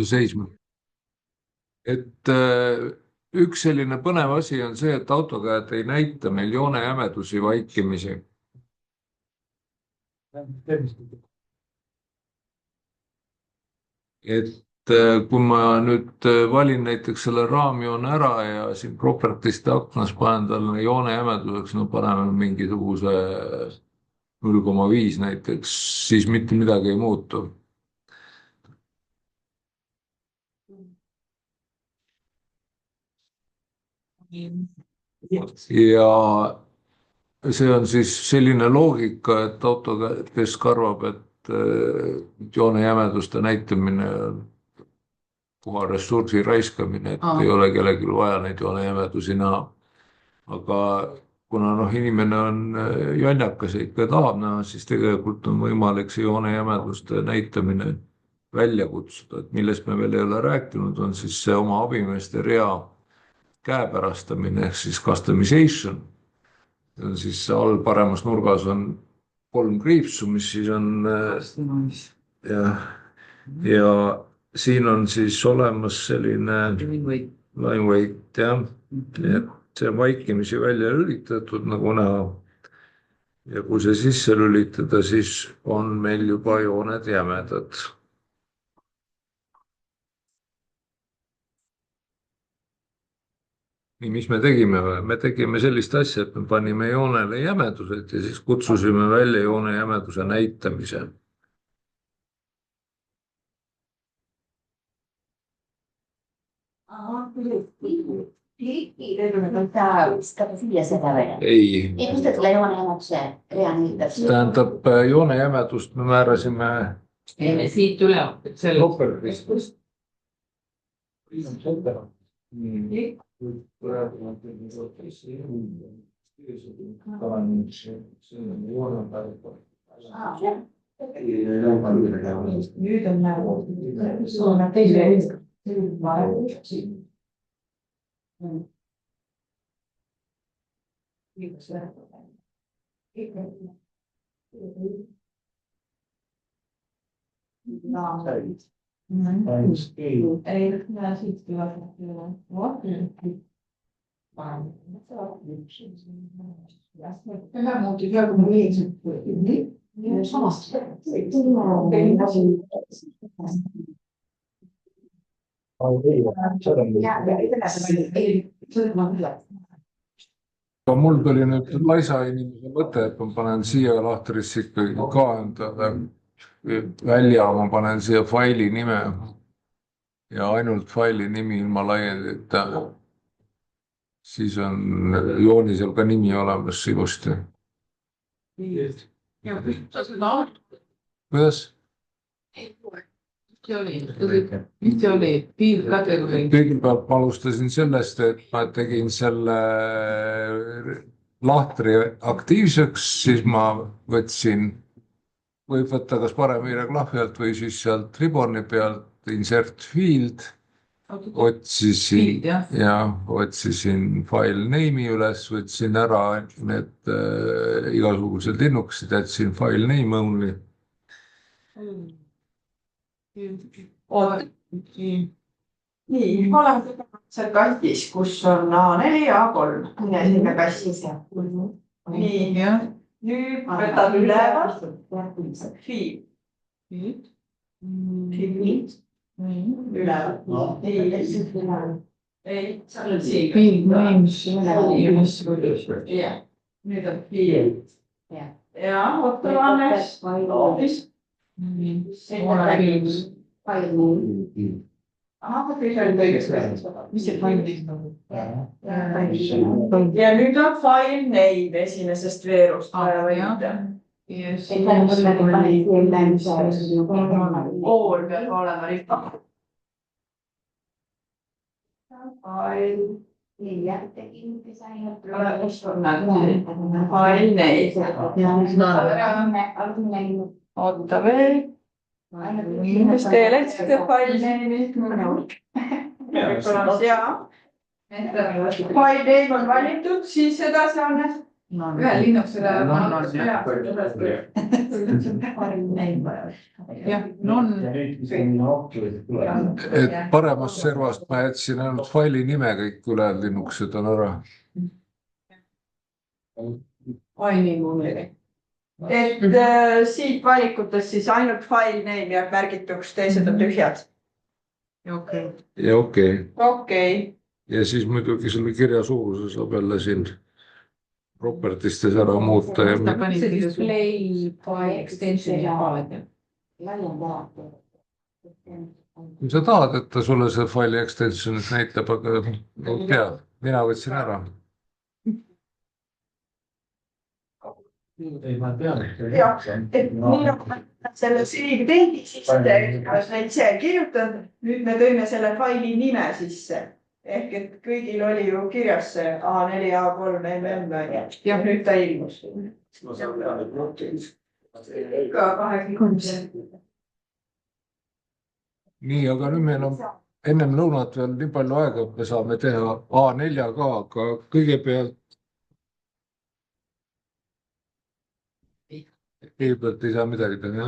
seisma. et üks selline põnev asi on see, et autokäed ei näita meil joonejämedusi vaikimisi. et kui ma nüüd valin näiteks selle raamjoone ära ja siin property'ste aknas panen talle joonejämeduseks, no paneme mingisuguse 0,5 näiteks, siis mitte midagi ei muutu. ja see on siis selline loogika, et autodesk arvab, et joonejämeduste näitamine on puha ressursi raiskamine, et ei ole kellelgi vaja neid joonejämedusi näha. aga kuna inimene on jonnakas ja ikka tahab näha, siis tegelikult on võimalik see joonejämeduste näitamine välja kutsuda, et millest me veel ei ole rääkinud, on siis see oma abimeeste rea käepärastamine ehk siis customization. See on siis all paremas nurgas on 3 kriipsu, mis siis on ja siin on siis olemas selline line weight jah, et see on vaikimisi välja lülitatud nagu näha. ja kui see sisse lülitada, siis on meil juba jooned jämedad. nii, mis me tegime? me tegime sellist asja, et me panime joonele jämedused ja siis kutsusime välja joone jämeduse näitamise. ei. tähendab, joone jämedust me määrasime siit üle propertist. nüüd on suuna teise aga mul tuli nüüd laisa inimese mõte, et ma panen siia lahtrisse ikkagi ka endale välja, ma panen siia faili nime ja ainult faili nimi ilma laiendita. siis on joonisel ka nimi olemas ilusti. kuidas? mis see oli? kõigepealt ma alustasin sellest, et ma tegin selle lahtri aktiivseks, siis ma võtsin, võib võtta kas paremeire klahvi alt või siis sealt riborni pealt insert field, otsisin file name'i üles, võtsin ära need igasugused linnukesed, jätsin file name only. nii, oleme seal kastis, kus on A4 ja A3. mine sinna kastis. nii, nüüd võtad üleval fiil. üleval. ei, seal on siin. nüüd on fiil. ja, oota, Hannes. mis see fail name on? ja nüüd on fail name esimesest veerust vaja võtta. kool peab olema ripa. fail name. oota veel. mis te leidsite fail name'i? Fail name on valitud, siis edasi on ühe linnukesele jah, Et paremast servast ma jätsin ainult faili nime, kõik ülejäänud linnukesed on ära. et siit valikutest siis ainult file name jääb märgituks, teised on tühjad. okei. Ja okei. Okei. Ja siis muidugi selle kirja suuruse saab jälle siin propertistes ära muuta. Ja Ta pani display by extensioni ka. kui sa tahad, et ta sulle see faili extensionit näitab, aga ei tea, mina võtsin ära. Jah, et nii nagu selle CV teengi sisse, neid ise kirjutanud, nüüd me tõime selle faili nime sisse. Ehk et kõigil oli ju kirjas see A4, A3, MM ja nüüd ta ilmus. Ka 20. Nii, aga nüüd meil on ennem lõunat veel nii palju aega, et me saame teha A4 ka, aga kõigepealt ei saa midagi teha.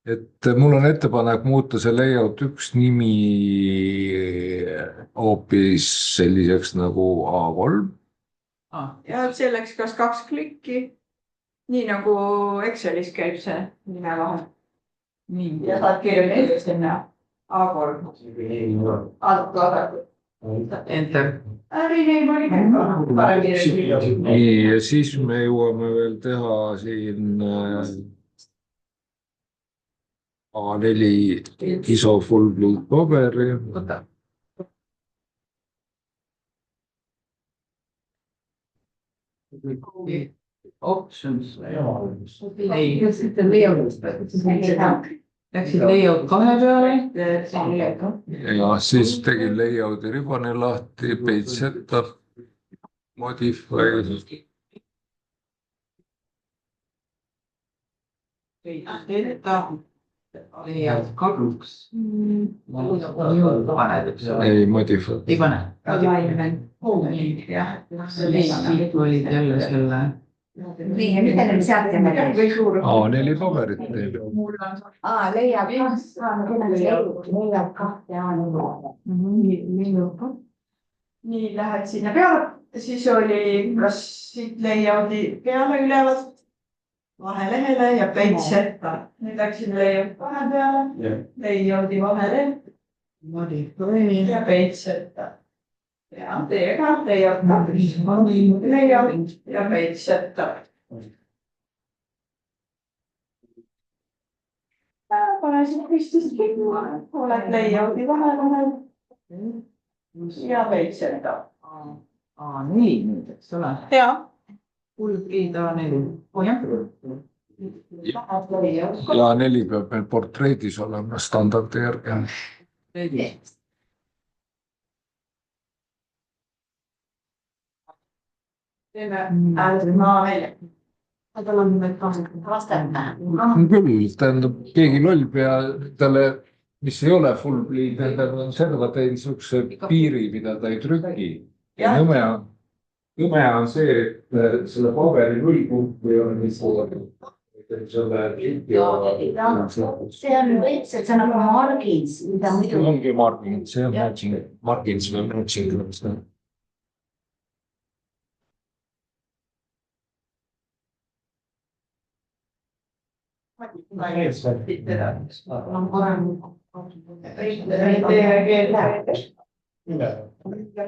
Et mul on ettepanek muuta see layout 1 nimi hoopis selliseks nagu A3. Ja selleks kas 2 klikki, nii nagu Excelis käib see nime vahel. Nii. Ja saad kirjutada sinna A3. Enter. Nii, ja siis me jõuame veel teha siin A4 ISO full blue paberi. Võta. Options. Ei. Läksid layout 2 peale. Ja siis tegin layouti ribani lahti, page setup, modify. Layout 2. Ei, modify. Ei pane. Siit olid jälle selle. Nii, ja mida nüüd sealt teeme? A4 paberit teeb. Leiab kahte A4. Nii, lähed sinna peale, siis oli kas siit layout'i peale üleval, vahelehele ja page setup. Nüüd läksin layout 2 peale, layout'i vahele ja page setup. Ja teiega layout 2, layout ja page setup. Pane siin pistist kinni, oled layout'i vahel ja page setup. A4 nüüd, eks ole? Jaa. Full-bleed A4. Jah. Ja A4 peab meil portreedis olema standardi järgi. Teeme maa välja. Aga on nüüd vastata. Küll, tähendab, keegi loll pea talle, mis ei ole full bleed, nendel on serva teinud niisuguse piiri, mida ta ei trüki. Ja nõme on see, et selle paberi nullpunkti on See on lihtsalt, see on nagu margins, mida muidu. Ongi margins, see on matching, margins või matching.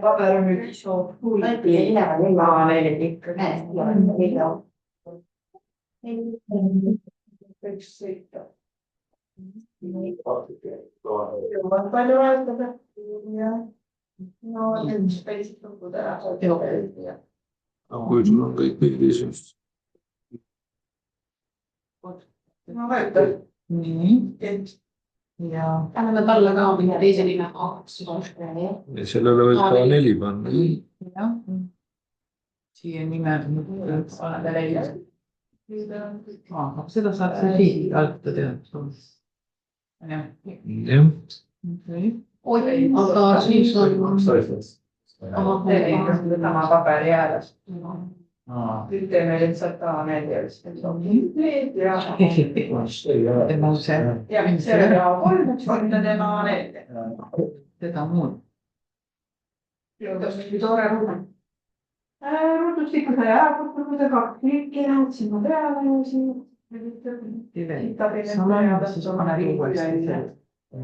Paber on nüüd ISO võiks sõita. Palju vajatada. No, nüüd päris lõpud ära. Kui sul on kõik pildis. Ma vajutan. Nii. Ja Anname talle ka mingi teise nime. Ja sellele võib ka 4 panna. jah. Siia nime. Aga seda saab see siit alt teha. Jah. Jah. Okay. Aga siis on teeme sedasama paberi ääres. Nüüd teeme lihtsalt A4 ja tema see. ja see oli A3, üks korda teeme A4. Seda muud. Tore ruum. Ruudustikku sai ära kutsuda, 2 klikki, sinna peale ja siin.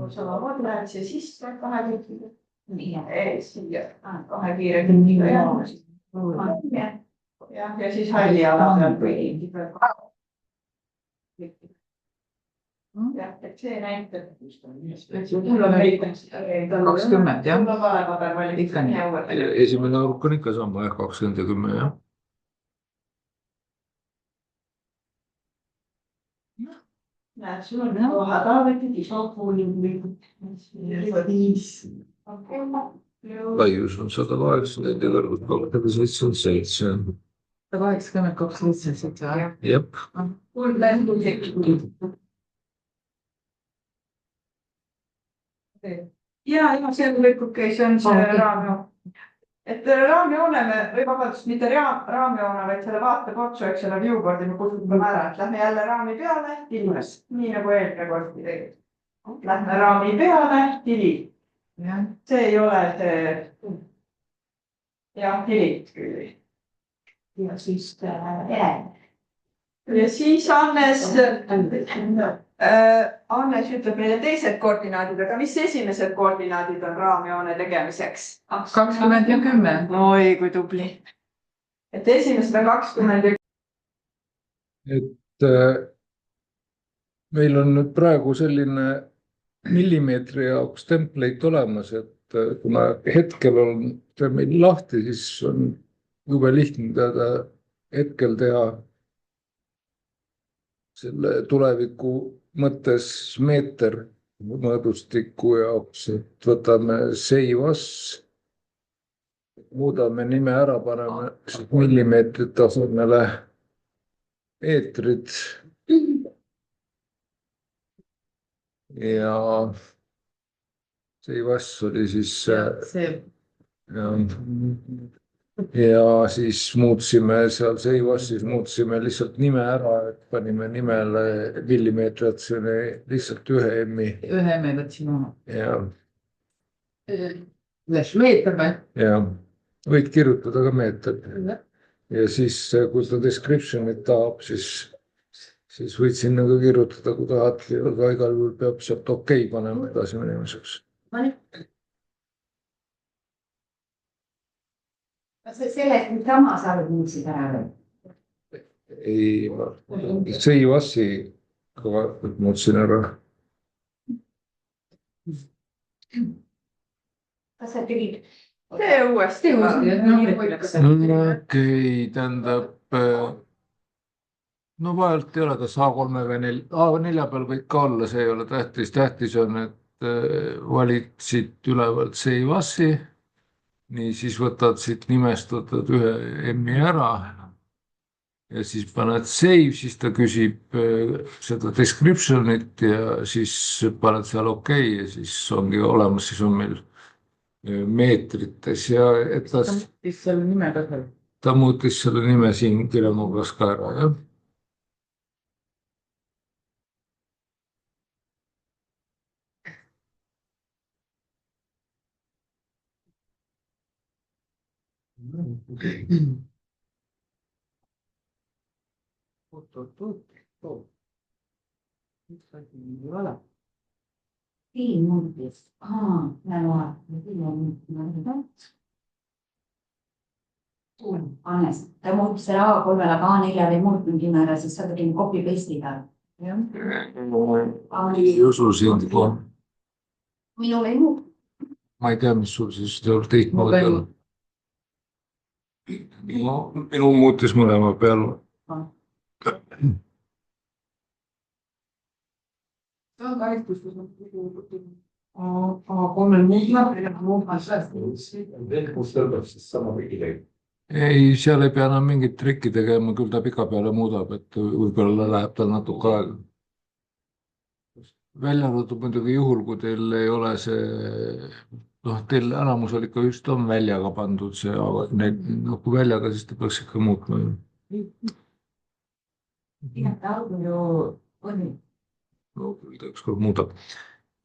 Samamoodi läheb see sisse 2 klikkiga. Siia 2 kiire klikkiga ja siis halli ala peal. Jah, et see näitab. Mul on 20, jah? Mul on valepaber valmis. Ikka nii. Esimene hulk on ikka sama, 20 ja 10, jah. Näed, sul on kohe Taavetit, isopuuli. Laius on 180 ja kõrgud 277. 182,77. Jep. Ja see lõikuke, see on see raamjoon. Et raamjoone või vabandust, mitte raamjoone, vaid selle vaatekotsu, eks selle viewboardi me kustutame ära, et lähme jälle raami peale, tilis, nii nagu eelmine kord tegid. Lähme raami peale, tili. See ei ole see. Jah, tilit küll. Ja siis Ja siis Annes ütleb meile teised koordinaadid, aga mis esimesed koordinaadid on raamjoone tegemiseks? 20 ja 10. Oi, kui tubli. Et esimesed on 20 ja 10. Et meil on nüüd praegu selline millimeetri jaoks template olemas, et kuna hetkel on see meil lahti, siis on jube lihtne teda hetkel teha selle tuleviku mõttes meeter mõõdustiku jaoks, et võtame save as, muudame nime ära, paneme millimeetrit tasemele meetrid ja save as oli siis ja siis muutsime seal save as, siis muutsime lihtsalt nime ära, et panime nimele millimeetrit, see oli lihtsalt 1 M-i. 1 M-i võtsin oma. Ja. Üles meeter või? Ja, võid kirjutada ka meeter. Ja siis, kui ta description'it tahab, siis võid sinna ka kirjutada, kui tahad, aga igal juhul peab sealt okei panema edasi minemiseks. Kas sellest nüüd sama saavad muutsid ära või? Ei, save as'i ka muutsin ära. Kas sa tegid? See uuesti. Okei, tähendab, no vahelt ei ole, kas A3 või A4 peal võib ka olla, see ei ole tähtis. Tähtis on, et valid siit ülevalt save as'i. Nii, siis võtad siit nimestatud 1 M-i ära ja siis paned save, siis ta küsib seda description'it ja siis paned seal okei ja siis ongi olemas, siis on meil meetrites ja et ta muutis selle nime ka seal. Ta muutis selle nime siin kirjanurgas ka ära, jah. Stiil muutis. Annes, ta muutis selle A3-le, aga A4-le ei muutnud nime ära, siis sa tegin copy paste'ida. Ei usu sind kohe. Minul ei muutu. Ma ei tea, mis sul siis teistmoodi on. Minul muutis mõlema peal. See on karistus, kus A3-l ei, seal ei pea enam mingit trikki tegema, küll ta pika peale muudab, et võib-olla läheb tal natuke aega. välja arvatud muidugi juhul, kui teil ei ole see, noh, teil enamusel ikka just on väljaga pandud see, aga noh, kui väljaga, siis te peaks ikka muutma ju. No küll ta ükskord muudab.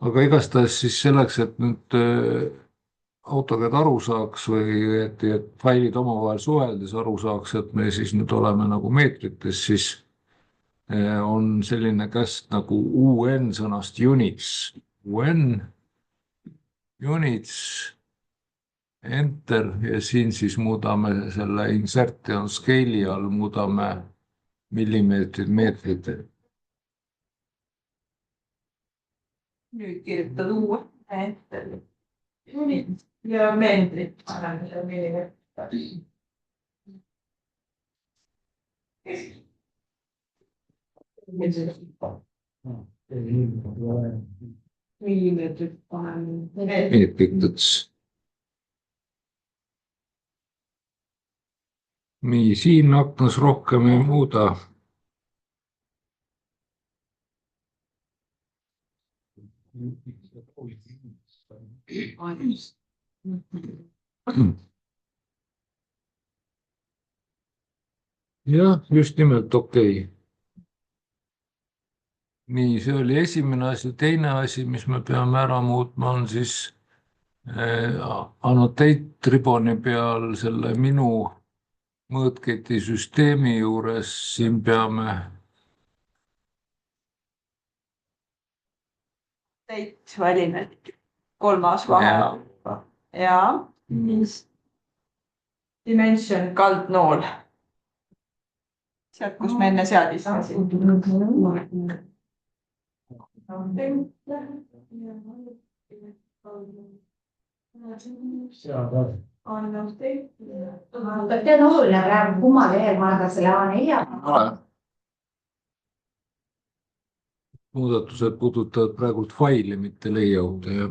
aga igastahes siis selleks, et nüüd AutoCAD aru saaks või et failid omavahel suheldes aru saaks, et me siis nüüd oleme nagu meetrites, siis on selline käsk nagu UN sõnast units. UN, units, enter ja siin siis muudame selle insert'i on scale'i all, muudame millimeetrid meetrid. nüüd kirjutad uue enter. Ja meetrit. millimeetrit paneme. meetriteks. nii, siin aknas rohkem ei muuda. jah, just nimelt okei. nii, see oli esimene asi, teine asi, mis me peame ära muutma, on siis annotate ribboni peal selle minu mõõtketi süsteemi juures, siin peame Teit valime 3. vahe. Ja. Dimension kaldnool. Sealt, kus me enne seadistasime. Tead oluline praegu kumma lehel vaadata selle A4. muudatused puudutavad praegult faili, mitte layout'e ja.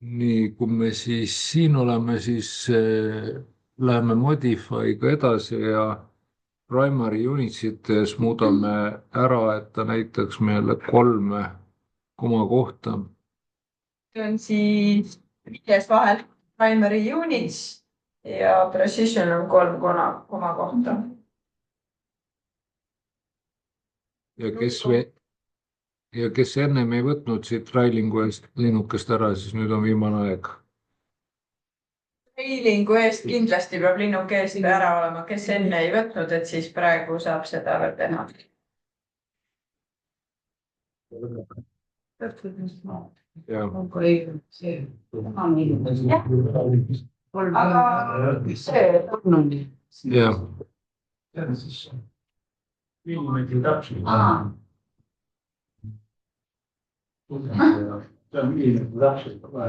nii, kui me siis siin oleme, siis läheme modify'ga edasi ja primary unitsites muudame ära, et ta näitaks meile 3 komakohta. See on siis 5 vahel primary units ja precision on 3 komakohta. ja kes ennem ei võtnud siit trailingu eest linnukest ära, siis nüüd on viimane aeg. Trailingu eest kindlasti peab linnuke eest ära olema, kes enne ei võtnud, et siis praegu saab seda veel teha. jah. millimeetri täpselt.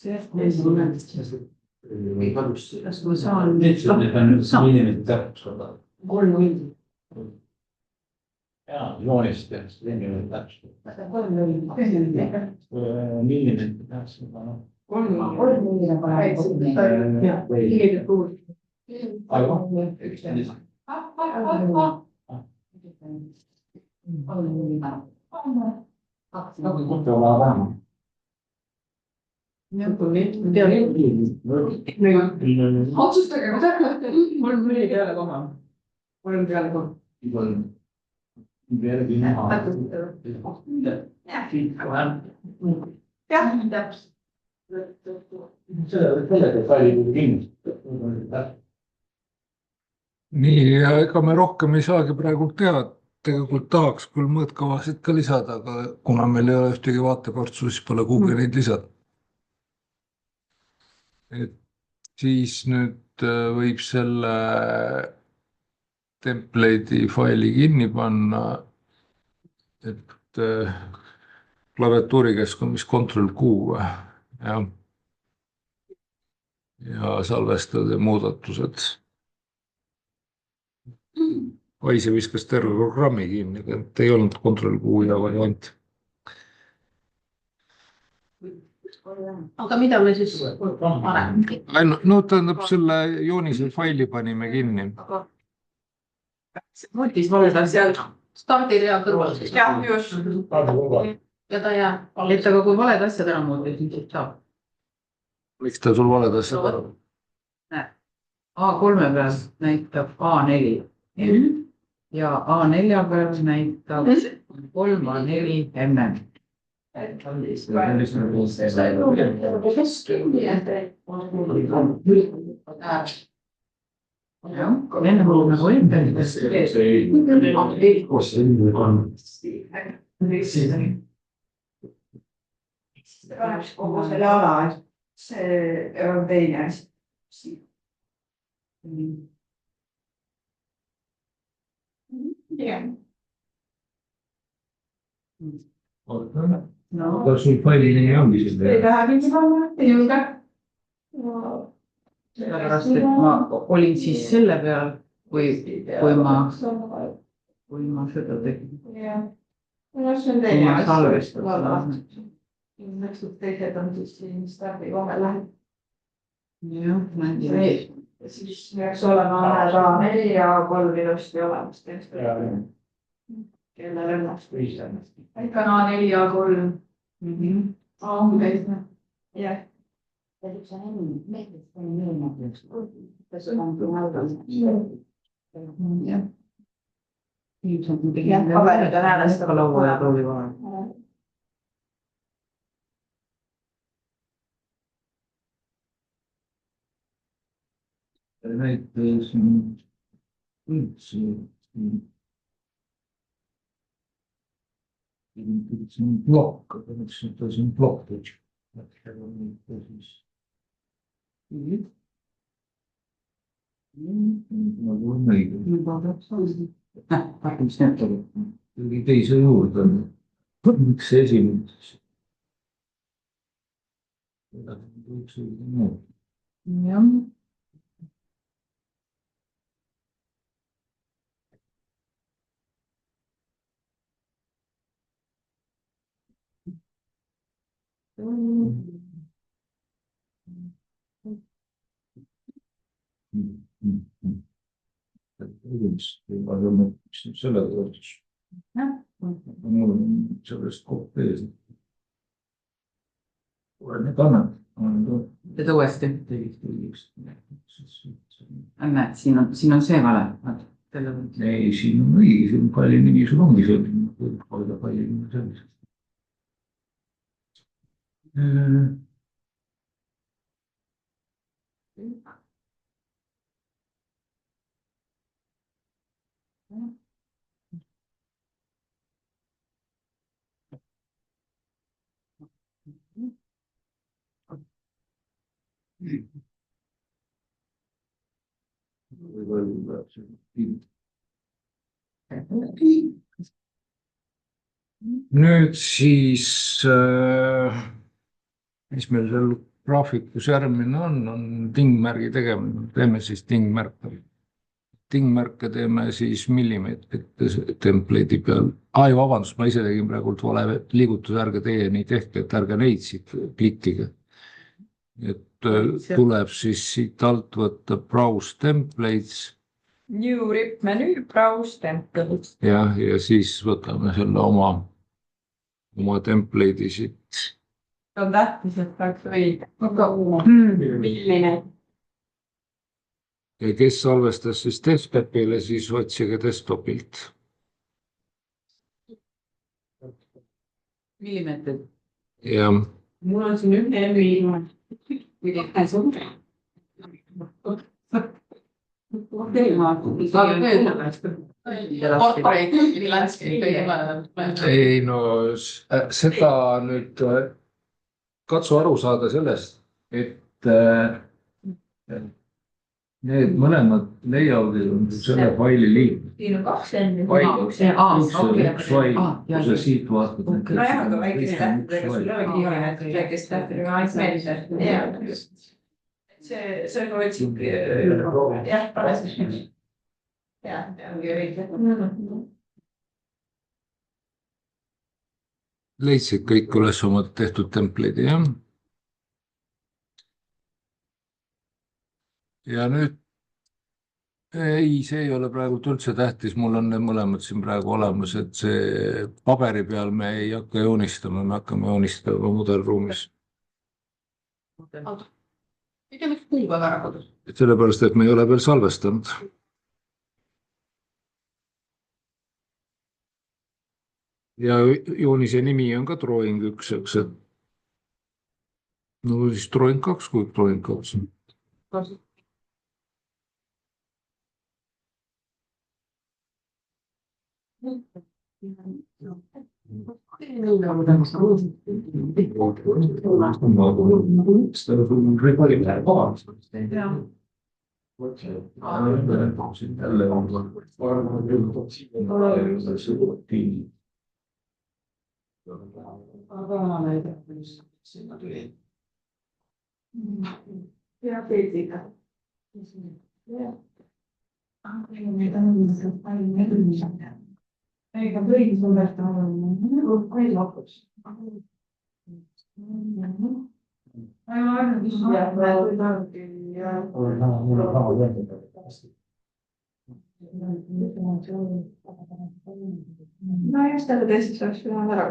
See on millimeetri täpselt. Kas ma saan joonist tehakse millimeetri täpselt. Millimeetri täpselt. otsustage, mida 3 peale koma. 3 peale koma. Jah, täpselt. nii, ja ega me rohkem ei saagi praegu teha. Tegelikult tahaks küll mõõtkavasid ka lisada, aga kuna meil ei ole ühtegi vaateportsu, siis pole kuhugi neid lisada. et siis nüüd võib selle template'i faili kinni panna, et klaviatuurikeskkond, mis Ctrl+Q jah. Ja salvestada muudatused. Aise viskas terve programmi kinni, et ei olnud Ctrl+Q ja variant. Aga mida me siis paneme? No tähendab, selle joonise faili panime kinni. Multis valed asjad. Stardirea kõrval siis. jah, just. Ja ta jääb. Et aga kui valed asjad ära muuta, siis saab. Miks ta sul valed asjad ära? A3 peal näitab A4 ja A4 peal näitab 3A4 MM. Enne mul nagu Paneks kogu selle ala, et see on teine asi. Kas sul faili nimi ongi siin? Ei lähe mingi panna, ei julge. sellepärast, et ma olin siis selle peal, kui ma seda tegin. jah. No see on teine Ma asi. salvestasin. Ilmselt teised on siis siin stardi vahel läheb. Jah, nägin. Siis peaks olema A4 ja A3 ilusti olemas. Kellel õnneks. Ikka on A4 ja A3. On teisne. jah. Jah, paberid on häälest. Ka laua ja tooli vahel. Näiteks üldse see on plokk, aga see on plokk. Nagu on õige. Tuli teise juurde. Miks see esimene? Jah. Selle toetus. Mul on sellest kopees. Olen kannat. Seda uuesti. Näed, siin on see vale. Ei, siin on õige, siin on palju nimi, sul ongi selline. Palju nimi sellisest. Nüüd siis, mis meil seal graafikus järgmine on tingmärgi tegemine. Teeme siis tingmärke. Tingmärke teeme siis millimeetrite template'i peal. Ai, vabandust, ma ise tegin praegult vale liigutuse, ärge teie nii tehke, et ärge neid siit klikkige. Et tuleb siis siit alt võtta browse templates. New rip menu, browse templates. Ja siis võtame selle oma template'i siit. On tähtis, et peaks õige. Milline? Ja kes salvestas siis desktopile, siis otsige desktopilt. Millimeetrid. Ja Mul on siin ühe M-i. ei no seda nüüd katsu aru saada sellest, et Need mõlemad layout'id on selle faili liikmed. Siin on 20. Fail. Üks fail, ja kui sa siit vaatad. Okei. nojah, aga väikese tähtedega sul ei olegi Aa, nimetada väikest tähtedega ainult meelde. See on otsib jah, parasjagu. Jah, ongi õige. Leidsid kõik üles omad tehtud template'i, jah? Ja nüüd ei, see ei ole praegu üldse tähtis, mul on need mõlemad siin praegu olemas, et see paberi peal me ei hakka joonistama, me hakkame joonistama mudelruumis. Mida miks kuupäev ära kodus? Sellepärast, et me ei ole veel salvestanud. Ja joonise nimi on ka drawing 1, eks, et no siis drawing 2, kui drawing 2. Ja pildiga. Eikä kõik suuresti ole kui lõpuks. Ma ei ole ainult no just täna teisest oleks pidanud ära.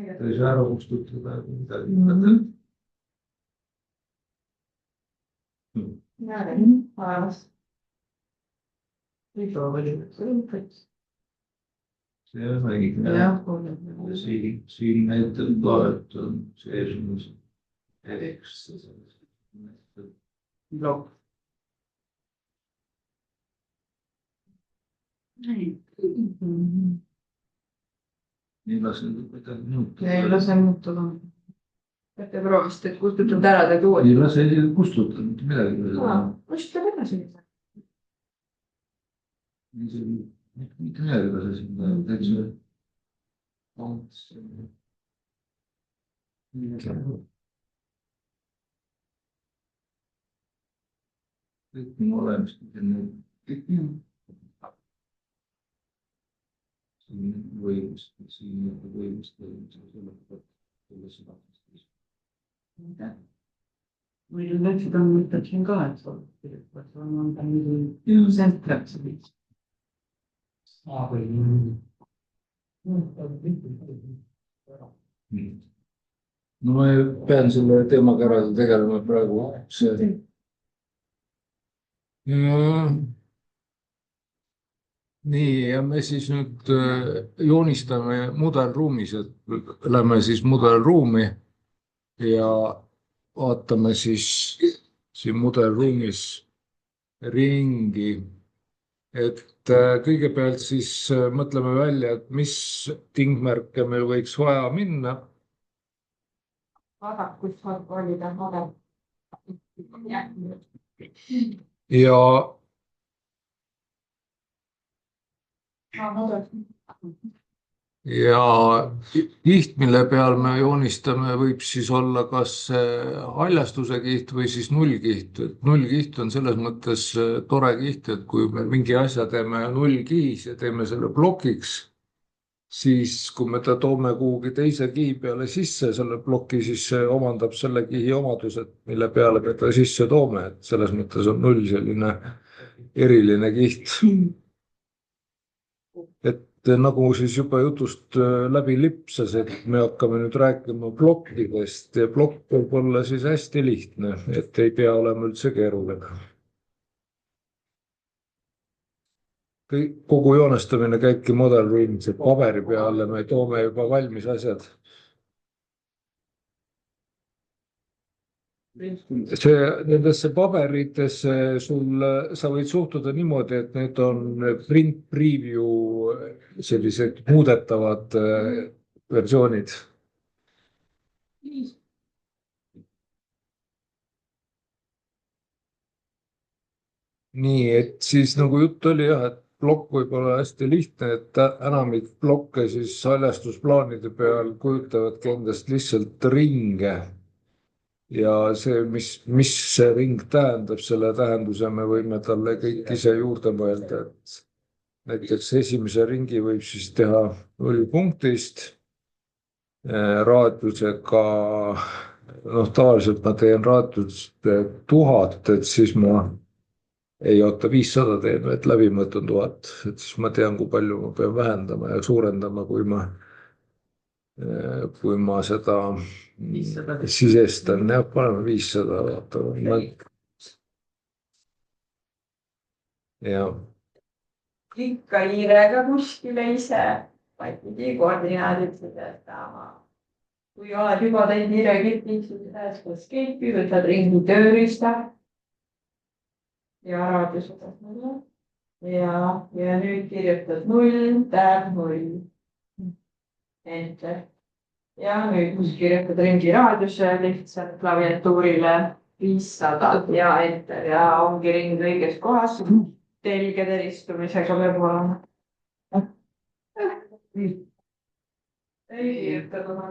ei saa ära kustutada midagi. See on õige. Siin näitab ka, et on seesugune tekst. Blog. Nii lasen midagi muuta. Ei lase muutuda. Te proovisite, et kustutad ära, teed uuesti. Ei lase kustutada mitte midagi. Kustutab edasi. Mitte midagi lase siin. Täitsa. Kõik on olemas. Siin võimust, Või läksid on mõtted siin ka, et on mingi sentraks. No ma pean selle teemaga ära tegelema praegu. Nii, ja me siis nüüd joonistame mudelruumis, et lähme siis mudelruumi ja vaatame siis siin mudelruumis ringi. Et kõigepealt siis mõtleme välja, et mis tingmärke meil võiks vaja minna. Vaadakud saab valida model. Ja kiht, mille peal me joonistame, võib siis olla kas haljastuse kiht või siis nullkiht. Nullkiht on selles mõttes tore kiht, et kui me mingi asja teeme nullkihis ja teeme selle plokiks, siis kui me ta toome kuhugi teise kihi peale sisse, selle ploki, siis see omandab selle kihi omadused, mille peale me ta sisse toome. Et selles mõttes on null selline eriline kiht. Et nagu siis juba jutust läbi lipsas, et me hakkame nüüd rääkima plokkidest ja plokk võib olla siis hästi lihtne, et ei pea olema üldse keeruline. Kogu joonestamine käibki modelruumis, et paberi peale me toome juba valmis asjad. Nendesse paberitesse sa võid suhtuda niimoodi, et need on print preview, sellised muudetavad versioonid. nii, et siis nagu jutt oli jah, et plokk võib olla hästi lihtne, et enamik plokke siis haljastusplaanide peal kujutavadki endast lihtsalt ringe. Ja see, mis see ring tähendab, selle tähenduse me võime talle kõik ise juurde mõelda, et näiteks esimese ringi võib siis teha 0 punktist raadiusega, noh, tavaliselt ma teen raadiust 1000, et siis ma ei oota 500 teen, et läbi mõõtan 1000, et siis ma tean, kui palju ma pean vähendama ja suurendama, kui ma seda 500. sisestan, jah, paneme 500, vaata. Ja Ikka hiirega kuskile ise, vaid pidi koordinaadid sidestama. Kui oled juba teinud hiirekilpi, siis sidestad skilpi, võtad ringi tööriista. Ja raadiused mulle. Ja nüüd kirjutad 0, tähendab 0. Enter. Ja nüüd kus kirjutad ringi raadiuse lihtsalt klaviatuurile 500 ja enter ja ongi ring õiges kohas. Telgede istumisega peab olema. Ei kirjuta oma.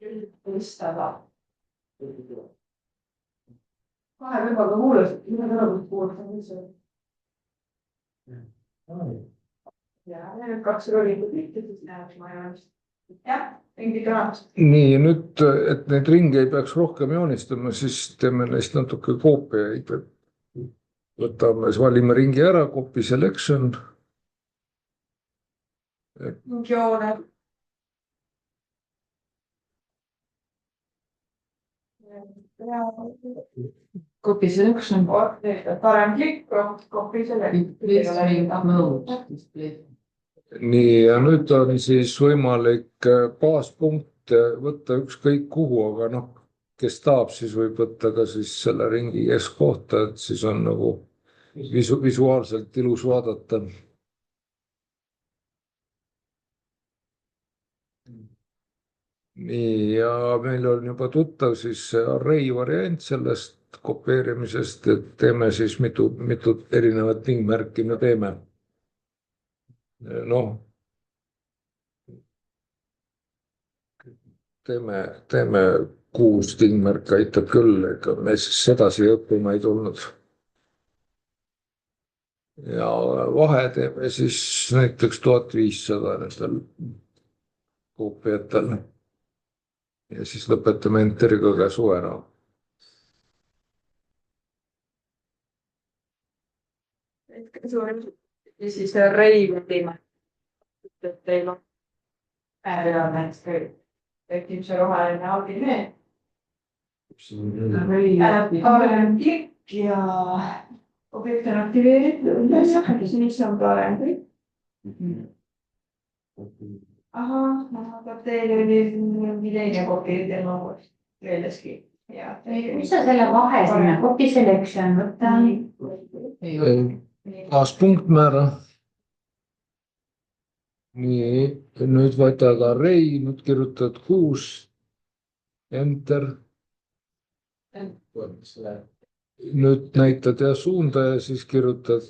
Kirjutada. Kahe peaga kuulasid, mida tänapäeval kuulasid. Ja need 2 rollikud mitte, siis näeb ma joonist. Jah, ringi tõenäoliselt. nii, nüüd, et neid ringe ei peaks rohkem joonistama, siis teeme neist natuke koopiaid. Võtame, valime ringi ära, copy selection. Joone. Copy selection. Parem klikk, copy selection. Please make note display. nii, ja nüüd on siis võimalik baaspunkte võtta ükskõik kuhu, aga noh, kes tahab, siis võib võtta ka siis selle ringi keskkohta, et siis on nagu visuaalselt ilus vaadata. nii, ja meil on juba tuttav siis array variant sellest kopeerimisest, et teeme siis mitu erinevat tingmärki me teeme. noh, teeme 6 tingmärki aitab küll, ega me siis sedasi õppima ei tulnud. ja vahe teeme siis näiteks 1500 nendel koopiatel. ja siis lõpetame enteriga käsu ära. Ja siis reivima. Et teil on päevajaamets tekib see roheline audine. Parem klikk ja objekt on aktiveeritud. Siis on parem klikk. Ahah, aga teil oli mingi teine kopi teema meeleski. Mis on selle vahe sinna? Copy selection, võtta. Baaspunkt määra. nii, nüüd võtad array, nüüd kirjutad 6. Enter. nüüd näitad ja suunda ja siis kirjutad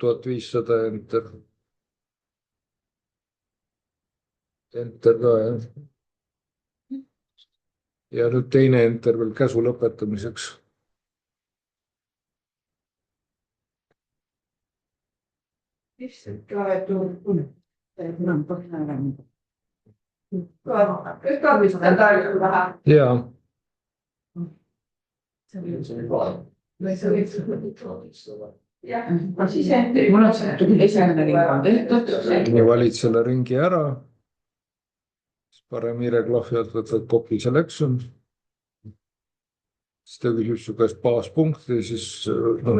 1500 enter. Enter ka, jah. ja nüüd teine enter veel käsu lõpetamiseks. Lihtsalt klaviatuur. Kaabistada aega vähe. Jaa. Jah, siis enter. Mul on see esimene ring on tehtud. nii, valid selle ringi ära. Parem hiireklahvi alt võtad copy selection. siis ta küsib su käest baaspunkti, siis no,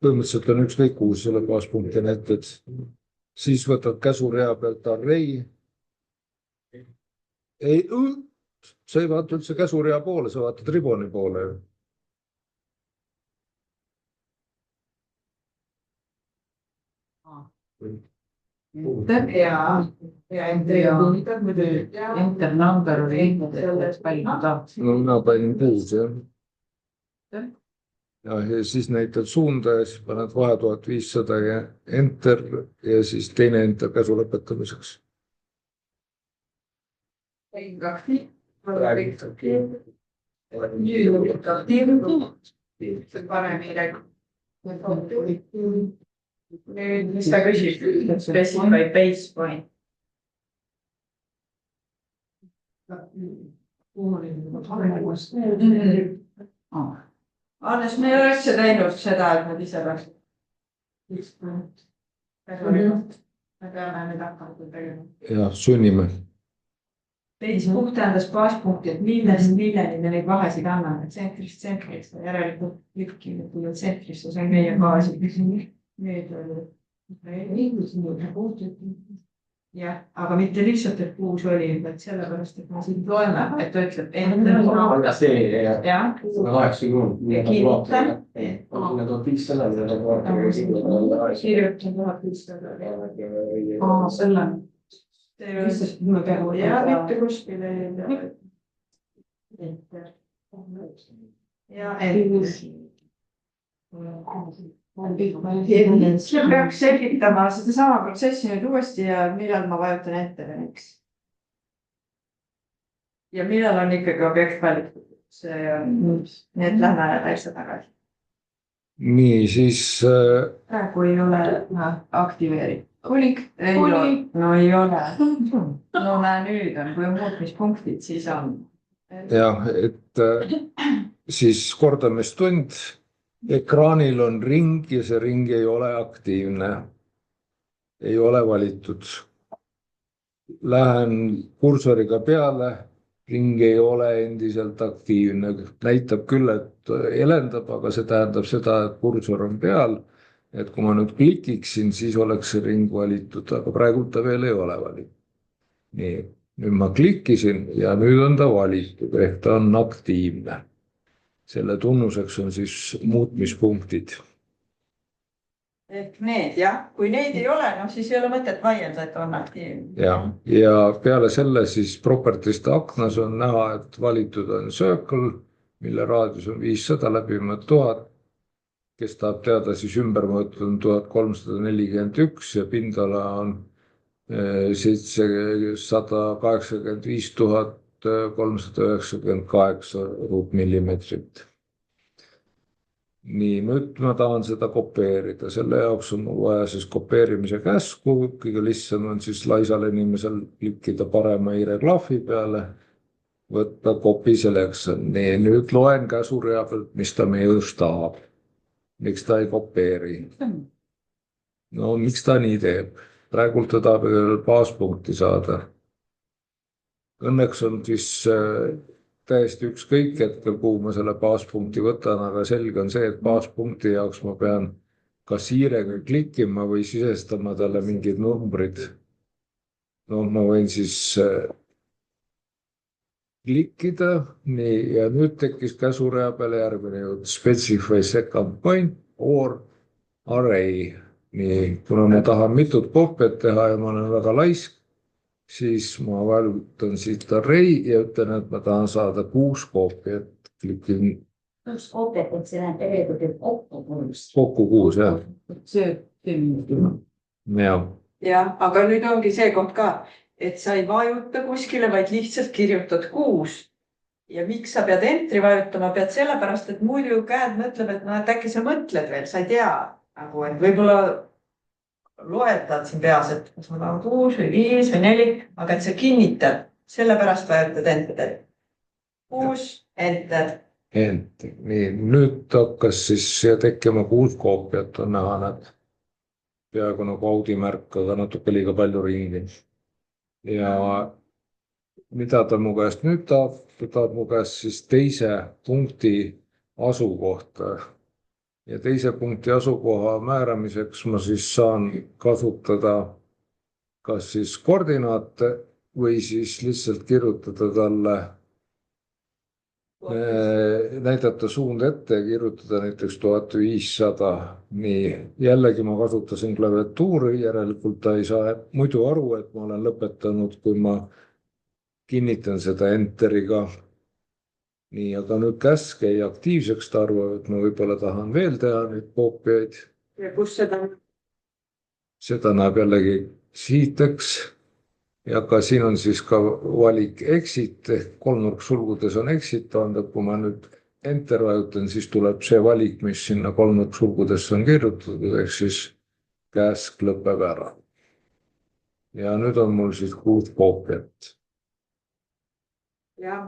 põhimõtteliselt on ükskõik kuhu selle baaspunkti näited. Siis võtad käsurea pealt array. ei, sa ei vaata üldse käsurea poole, sa vaatad riboni poole. enter ja enter number oli palju tahaks. no mina panin 6 jah. Ja siis näitad suunda ja siis paned vahe 1500 ja enter ja siis teine enter käsu lõpetamiseks. nüüd, mis ta küsib? Specify base point. Hannes, me ei ole üldse teinud seda, et nad ise peaks. Me peame nüüd hakkama tegema. Ja sunnime. Base punkt tähendas baaspunkti, et millest milleni me neid vahesid anname, tsentrist tsentrist, järelikult lükki tsentrist, see on meie baasi. Nüüd oli. Jah, aga mitte lihtsalt, et 6 oli, vaid sellepärast, et me siin loeme, et ta ütleb enne. Jah. 80. Kinnitan. Kirjutan 1500. Selle. Ja mitte kuskile. Ja ja peaks selgitama sedasama protsessi nüüd uuesti ja millal ma vajutan enteriks. Ja millal on ikkagi objekt valitud. See on, nii et lähme täitsa tagasi. Nii, siis Praegu ei ole aktiveeritud. Kulik. No ei ole. No näe, nüüd on, kui on muutmispunktid, siis on. jah, et siis kordamistund. Ekraanil on ring ja see ring ei ole aktiivne. Ei ole valitud. Lähen kursoriga peale. Ring ei ole endiselt aktiivne. Näitab küll, et helendab, aga see tähendab seda, et kursor on peal. Et kui ma nüüd klikiksin, siis oleks see ring valitud, aga praegu ta veel ei ole valitud. Nii, nüüd ma klikkisin ja nüüd on ta valitud, ehk ta on aktiivne. Selle tunnuseks on siis muutmispunktid. Ehk need, jah. Kui neid ei ole, no siis ei ole mõtet vaielda, et on aktiivne. Ja peale selle siis propertiste aknas on näha, et valitud on circle, mille raadius on 500 läbimõõt 1000. Kes tahab teada, siis ümbermõõtud on 1341 ja pindala on 785 398 ruutmillimeetrit. Nii, nüüd ma tahan seda kopeerida. Selle jaoks on vaja siis kopeerimise käsku. Kõige lihtsam on siis laisal inimesel klikkida parema hiireklahvi peale, võtta copy selection. Nii, nüüd loen käsurea pealt, mis ta meie just tahab. Miks ta ei kopeeri? No, miks ta nii teeb? Praegult ta tahab baaspunkti saada. Õnneks on siis täiesti ükskõik hetkel, kuhu ma selle baaspunkti võtan, aga selge on see, et baaspunkti jaoks ma pean kas hiirega klikkima või sisestama talle mingid numbrid. No ma võin siis klikkida, nii, ja nüüd tekkis käsurea peale järgmine jutt. Specify second point or array. Nii, kuna ma tahan mitut koopiat teha ja ma olen väga laisk, siis ma vajutan siit array ja ütlen, et ma tahan saada 6 koopiat. Klikin. 6 koopiat, et see näeb tegelikult kokku 6. Kokku 6, jah. See Jah. Jah, aga nüüd ongi see koht ka, et sa ei vajuta kuskile, vaid lihtsalt kirjutad 6. Ja miks sa pead entry vajutama, pead sellepärast, et muidu käed mõtleb, et äkki sa mõtled veel, sa ei tea. Nagu, et võib-olla loetad siin peas, et kas ma tahan 6 või 5 või 4, aga et sa kinnitad, sellepärast vajutad enter. 6, enter. Enter. Nii, nüüd hakkas siis tekkima 6 koopiat, on näha nad peaaegu nagu audimärk, aga natuke liiga palju ringi. Ja mida ta mu käest nüüd tahab? Ta tahab mu käest siis teise punkti asukohta. Ja teise punkti asukoha määramiseks ma siis saan kasutada kas siis koordinaate või siis lihtsalt kirjutada talle näidata suund ette ja kirjutada näiteks 1500. Nii, jällegi ma kasutasin klaviatuuri, järelikult ta ei saa muidu aru, et ma olen lõpetanud, kui ma kinnitan seda enteriga. Nii, aga nüüd käsk jäi aktiivseks, ta arvab, et ma võib-olla tahan veel teha neid koopiaid. Ja kus seda? Seda näeb jällegi siiteks. Ja ka siin on siis ka valik exit ehk kolmnurksulgudes on exit, tähendab, kui ma nüüd enter vajutan, siis tuleb see valik, mis sinna kolmnurksulgudesse on kirjutatud, ehk siis käsk lõpeb ära. Ja nüüd on mul siis 6 koopiat. Jah,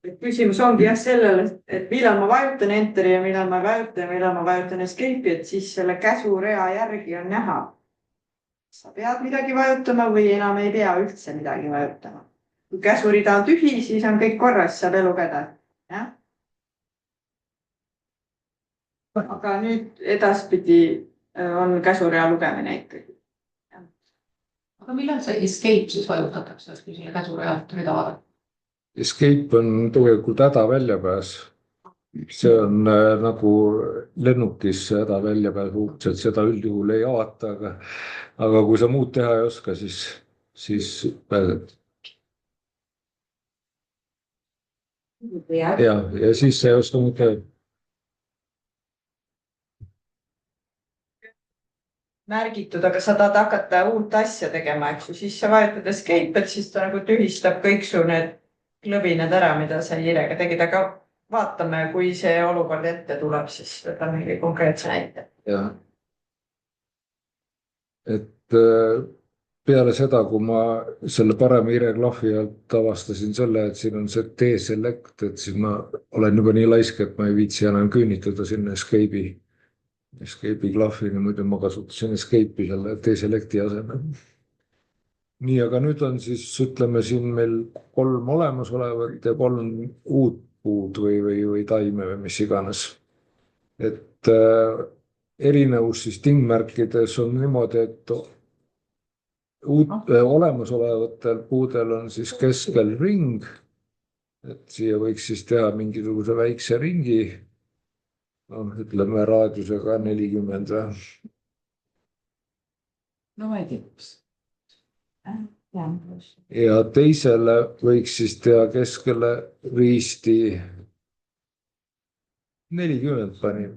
et küsimus ongi jah sellel, et millal ma vajutan enteri ja millal ma vajutan escape'i, et siis selle käsurea järgi on näha. Sa pead midagi vajutama või enam ei pea üldse midagi vajutama. Kui käsurida on tühi, siis on kõik korras, saab elu käda. Ja? Aga nüüd edaspidi on käsurea lugemine ikkagi. Aga millal see escape siis vajutatakse, kui selle käsurealt rida vaadata? Escape on tegelikult hädaväljapääs. See on nagu lennukis hädaväljapääs uudselt, seda üldjuhul ei avata, aga kui sa muud teha ei oska, siis pääsed. Ja siis sa ei oska muud teha. Märgitud, aga sa tahad hakata uut asja tegema, eks ju, siis sa vajutad escape, et siis ta nagu tühistab kõik su need klõbined ära, mida sa hiirega tegid, aga vaatame, kui see olukord ette tuleb, siis võtame mingi konkreetse näite. Jah. Et peale seda, kui ma selle parema hiireklahvi alt avastasin selle, et siin on see T-select, et siis ma olen juba nii laisk, et ma ei viitsi enam küünitada sinna escape'i klahvini, muidu ma kasutasin escape'i selle T-selecti asemel. Nii, aga nüüd on siis, ütleme siin meil 3 olemasolevat ja 3 uut puud või taime või mis iganes. Et erinevus siis tingmärkides on niimoodi, et olemasolevatel puudel on siis keskel ring, et siia võiks siis teha mingisuguse väikse ringi, ütleme raadiusega 40 või? No ma ei tea. Ja teisele võiks siis teha keskele riisti 40 panin.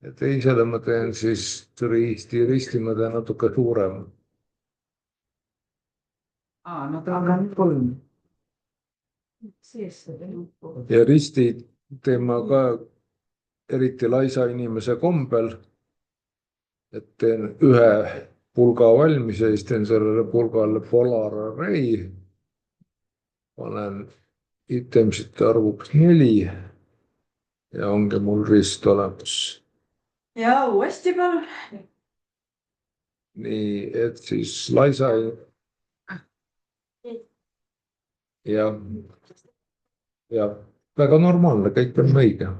Ja teisele ma teen siis risti ma teen natuke suurem. No ta on 3. Ja risti teen ma ka eriti laisa inimese kombel, et teen ühe pulga valmis ja siis teen sellele pulgale polar array. Panen itemsite arvuks 4 ja ongi mul rist olemas. Ja uuesti palun. Nii, et siis laisa ja väga normaalne, kõik on õige.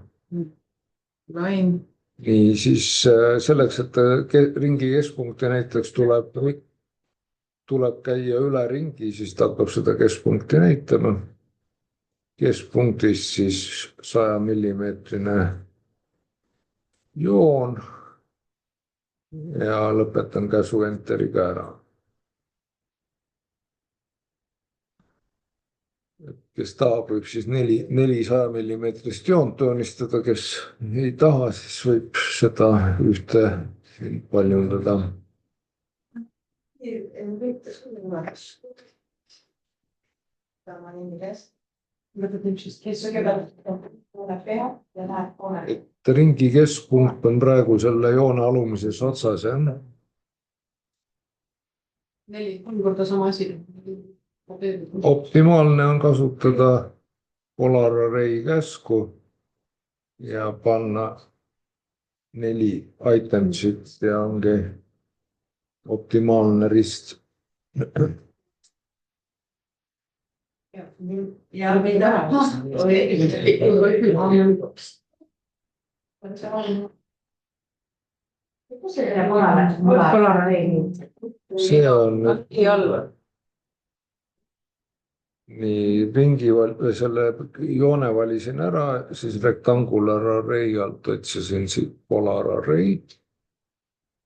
Lain. Nii, siis selleks, et ringi keskpunkti näiteks tuleb käia üle ringi, siis ta hakkab seda keskpunkti näitama. Keskpunktis siis 100 millimeetrine joon ja lõpetan käsu enteriga ära. Kes tahab, võib siis 400 millimeetrist joont joonistada, kes ei taha, siis võib seda ühte paljundada. Et ringi keskpunkt on praegu selle joone alumises otsas. 4 korda sama asi. Optimaalne on kasutada polar array käsku ja panna 4 itemsit ja ongi optimaalne rist. Ja mida? See on nii ringi selle joone valisin ära, siis rectangular array alt otsisin siit polar array.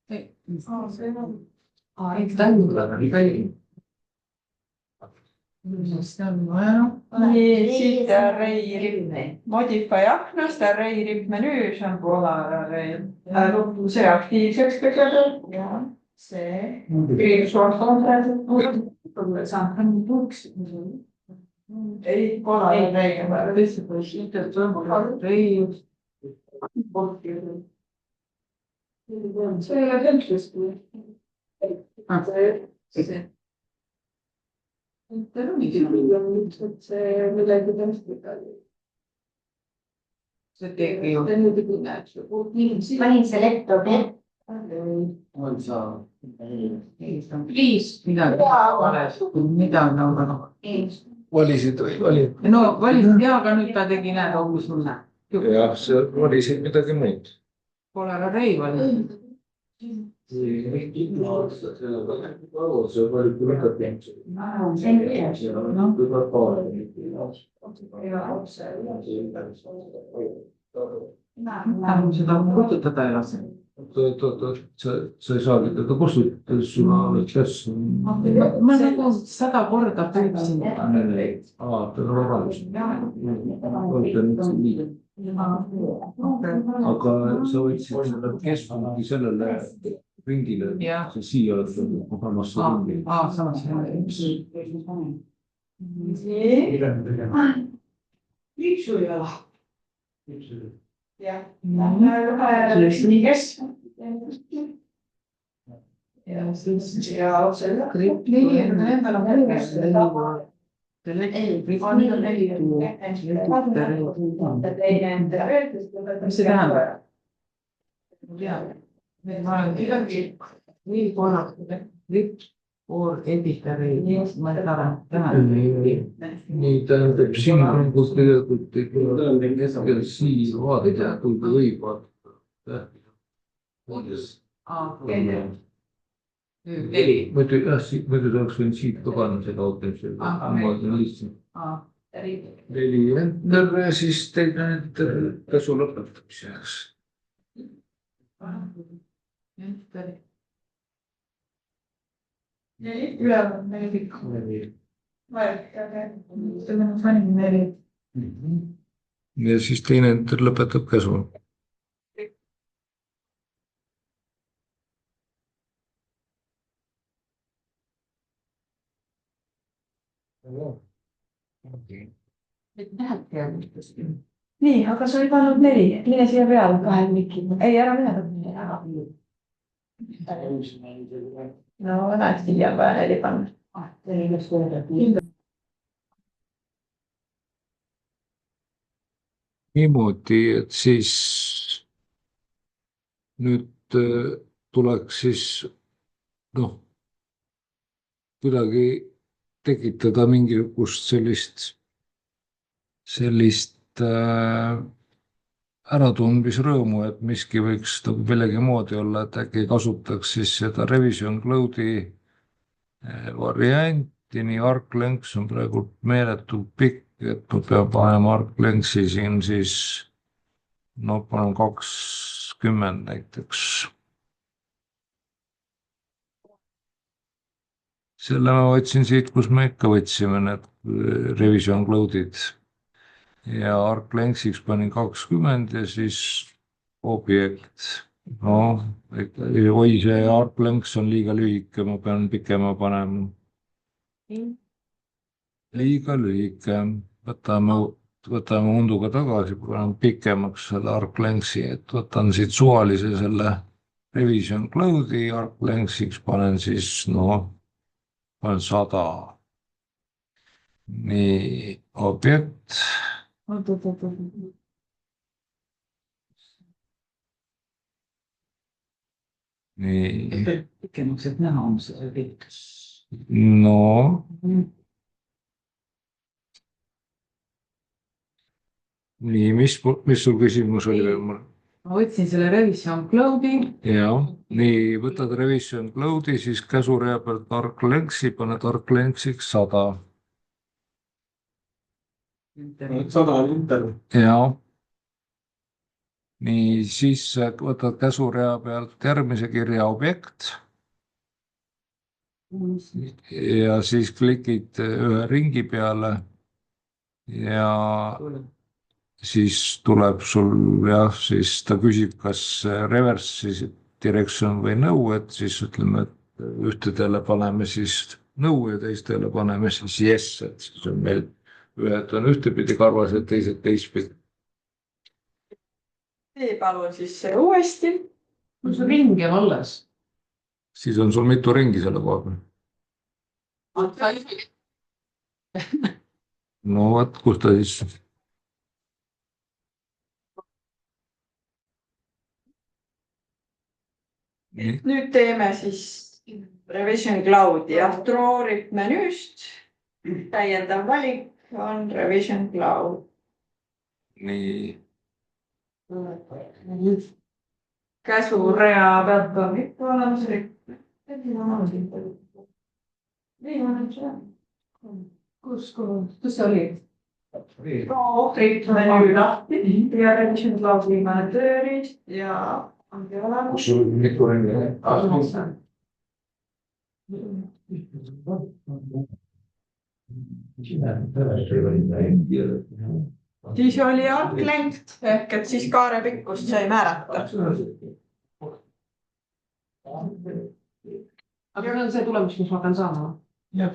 Nii, siit array modify aknast, array rip menüü, see on polar array. See aktiivseks kõigepealt. See. Ei, polar array. See ei ole tõlkesti. See midagi tõesti. see tegi ju. panin select objekt. Please, midagi aga. Valisid või valid? No valisin ja, aga nüüd ta tegi näed hoopis mulle. Jah, see valisid midagi muud. Polar array valisin. Seda kustutada ei lase. Sa ei saagi teda kustutada, sul on kes. Ma nagu 100 korda püüdsin. Ta on olemas. Aga sa võtsid selle keskpungi sellele ringile, see siia samasse ringi. Liiksu ei ole. Jah. Nii kes? Ja siis mis see tähendab? Ma olen nii korras, ripp or editori, ma ei taha. Nii tähendab, siin on kus tegelikult ei tule keskel siia vaadata, kui võib vaadata. Muidu saaks võinud siit ka panna seda autentsel. 4 enter ja siis teine enter käsu lõpetamiseks. üleval 4. Ja siis teine enter lõpetab käsu. Nii, aga sa ei pannud 4, mine siia peale 2 mikil. Ei, ära mine. No, näed, siia peale 4 panna. Niimoodi, et siis nüüd tuleks siis kuidagi tekitada mingisugust sellist äratundmisrõõmu, et miski võiks millegi moodi olla, et äkki kasutaks siis seda revision cloud'i varianti, nii arc length on praegu meeletult pikk, et ma pean panema arc length'i siin siis, panen 20 näiteks. Selle ma võtsin siit, kus me ikka võtsime need revision cloud'id ja arc length'iks panin 20 ja siis objekt. Oi, see arc length on liiga lühike, ma pean pikema panema. Liiga lühike. Võtame unduga tagasi, panen pikemaks selle arc length'i, et võtan siit suvalise selle revision cloud'i arc length'iks panen siis, panen 100. Nii, objekt. Nii. Pikemaks, et näha on see pilt. Nii, mis sul küsimus oli veel mul? Ma võtsin selle revision cloud'i. Ja, nii, võtad revision cloud'i, siis käsurea pealt arc length'i, paned arc length'iks 100. ja nii, siis võtad käsurea pealt järgmise kirja objekt ja siis klikid ühe ringi peale ja siis tuleb sul jah, siis ta küsib, kas reverse direction või no, et siis ütleme, et ühtedele paneme siis no ja teistele paneme siis yes, et siis on meil ühed on ühtepidi karvased, teised teistpidi. tee palun siis see uuesti. mul see ring jääb alles. Siis on sul mitu ringi selle koha peal. No vot, kus ta siis. Nii. Nüüd teeme siis Revision Cloudi ja Draw-rip menüüst. Täiendav valik on Revision Cloud. Nii. Käsurea pealt on ikka olemas. kus see oli? Draw-rip menüü lahti ja Revision Cloud viimane tööriist ja ongi olemas. Kus sul mitu ringi on? Siis oli alglengt ehk et siis kaare pikkust sai määrata. aga see on see tulemus, mis ma pean saama? Jah.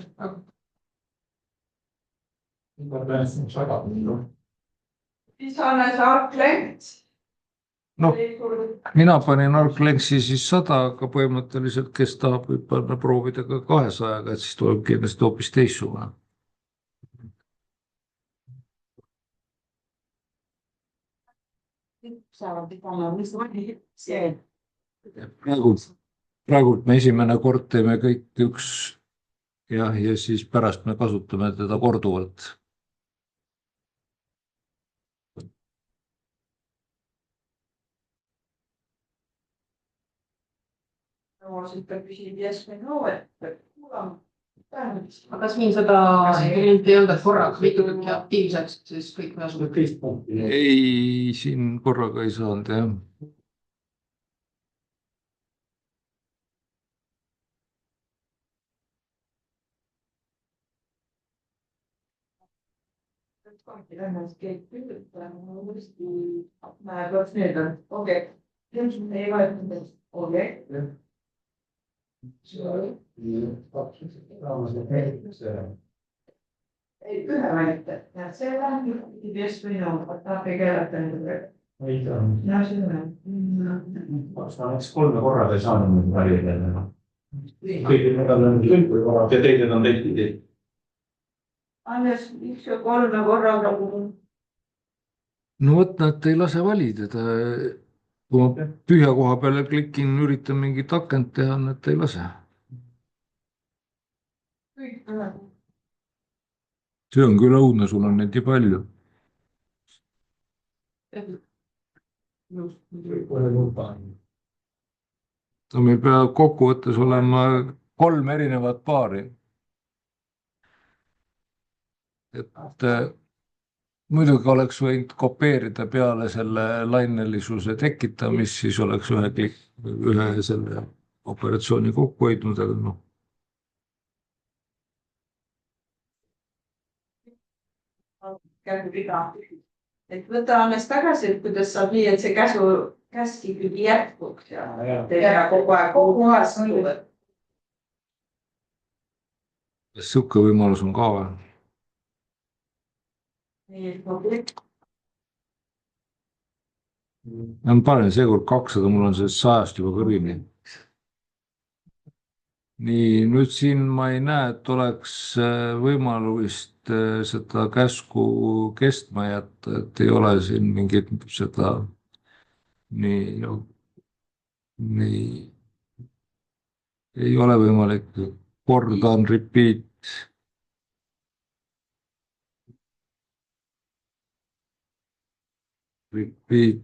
Siis on see alglengt. Noh, mina panin alglenksi siis 100, aga põhimõtteliselt, kes tahab, võib panna proovida ka 200-ga, et siis tuleb kindlasti hoopis teistsugune. Praegult me esimene kord teeme kõik üks ja siis pärast me kasutame teda korduvalt. aga kas meil seda ei olnud korraga mitu tükki aktiivseks, siis kõik asub? Ei, siin korraga ei saanud jah. Ei, ühe valite. Ja see läheb just või no, ta tegeleb endale. Ja see on. Näiteks 3 korraga ei saanud nüüd valida. Kõigil nädal on kõik või korrad ja teised on teistpidi. Alles 1 ja 3 korraga. No vot, nad ei lase valida. Kui ma tühja koha peale klikin, üritan mingit akent teha, nad ei lase. Kõik tuleb. See on küll õudne, sul on neid nii palju. No meil peab kokkuvõttes olema 3 erinevat paari. Et muidugi oleks võinud kopeerida peale selle lainelisuse tekitamist, siis oleks ühe selle operatsiooni kokku hoidnud, aga noh. Et võta alles tagasi, et kuidas saab nii, et see käsk ikkagi jätkuks ja teha kogu aeg kohas mõjuvad. Siuke võimalus on ka või? Ma panen seekord 200, mul on sellest 100-st juba kõrini. Nii, nüüd siin ma ei näe, et oleks võimalust seda käsku kestma jätta, et ei ole siin mingit seda nii, ei ole võimalik, kordan, repeat. Repeat.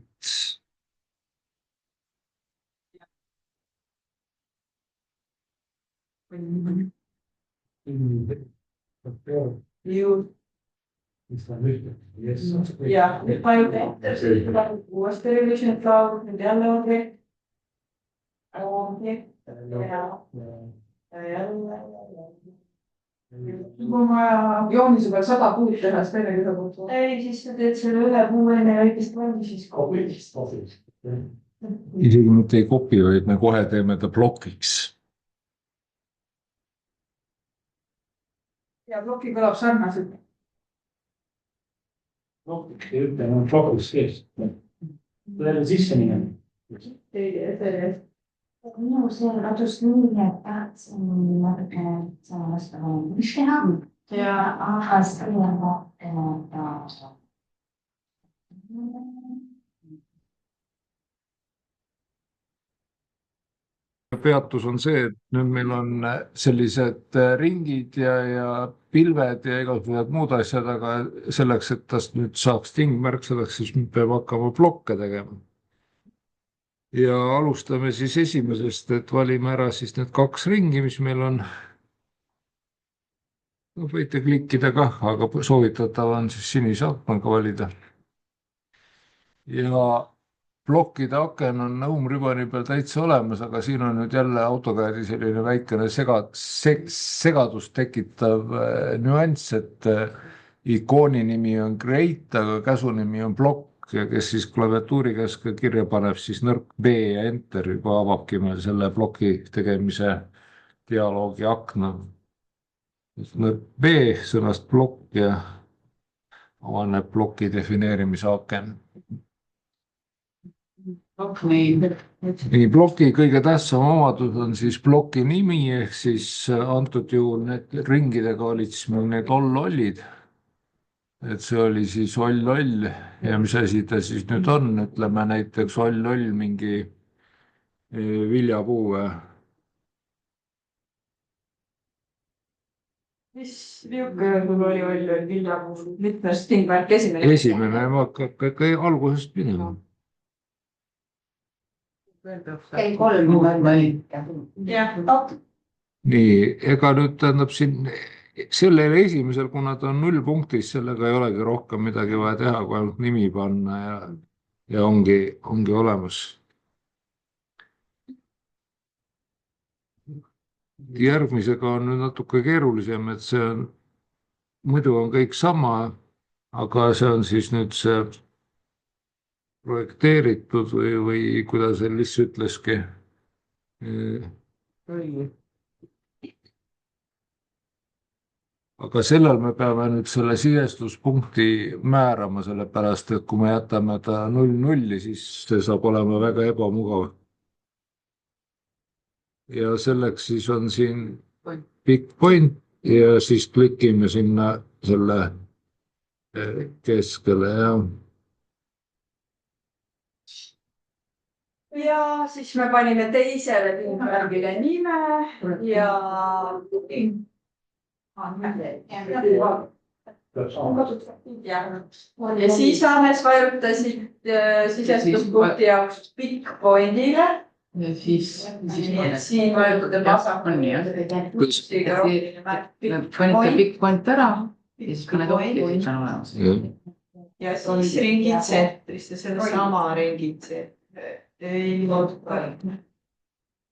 ja nüüd vajuta ette, siis tuleb uuesti revision cloud, nüüd jälle objekt. Ja jälle. Kui ma joomise peal 100 puud teha, siis teine ühe puud. ei, siis sa teed selle ühe puu enne väikest valmi, siis isegi mitte ei kopi, vaid me kohe teeme ta plokiks. Ja ploki kõlab sarnaselt. Plokis sees. Veel sisse minema. Minu see kadus nii, et tahtsin natuke samast mis teha. Ja. Aga see on taas. Peatus on see, et nüüd meil on sellised ringid ja pilved ja igasugused muud asjad, aga selleks, et tast nüüd saaks tingmärk, selleks siis peab hakkama blokke tegema. Ja alustame siis esimesest, et valime ära siis need 2 ringi, mis meil on. Võite klikkida kah, aga soovitatav on siis sinise aknaga valida. Ja plokkide aken on Home-Ribboni peal täitsa olemas, aga siin on nüüd jälle AutoCAD-i selline väikene segadust tekitav nüanss, et ikooni nimi on Create, aga käsu nimi on Block ja kes siis klaviatuuri käske kirja paneb, siis nõrk B ja Enter juba avabki meil selle ploki tegemise dialoogi akna. Nõrk B sõnast blokk ja avaneb ploki defineerimise aken. Nii, ploki kõige tähtsam omadus on siis ploki nimi, ehk siis antud juhul need ringidega olid siis meil need all-ollid. Et see oli siis all-oll ja mis asi ta siis nüüd on, ütleme näiteks all-oll mingi viljapuu. mis niisugune sul oli all-oll viljapuu, mitmes tingmärk esimene? Esimene, ma hakkan algusest minema. Ei 3. Jah. Nii, ega nüüd tähendab siin sellele esimesel, kuna ta on 0 punktis, sellega ei olegi rohkem midagi vaja teha, kui ainult nimi panna ja ongi olemas. Järgmisega on nüüd natuke keerulisem, et see on, muidu on kõik sama, aga see on siis nüüd see projekteeritud või kuidas Liis ütleski. Aga sellel me peame nüüd selle sisestuspunkti määrama, sellepärast, et kui me jätame ta 0-0, siis see saab olema väga ebamugav. Ja selleks siis on siin pick point ja siis klikime sinna selle keskele ja ja siis me panime teisele tingmärgile nime ja siis alles vajutasid sisestuspunkti jaoks pick point'ile. Ja siis siin vajutada vasakuni. Panite pick point ära ja siis paned okki, siis on olemas. Ja siis ringi tsentrist ja selle sama ringi tsentrist.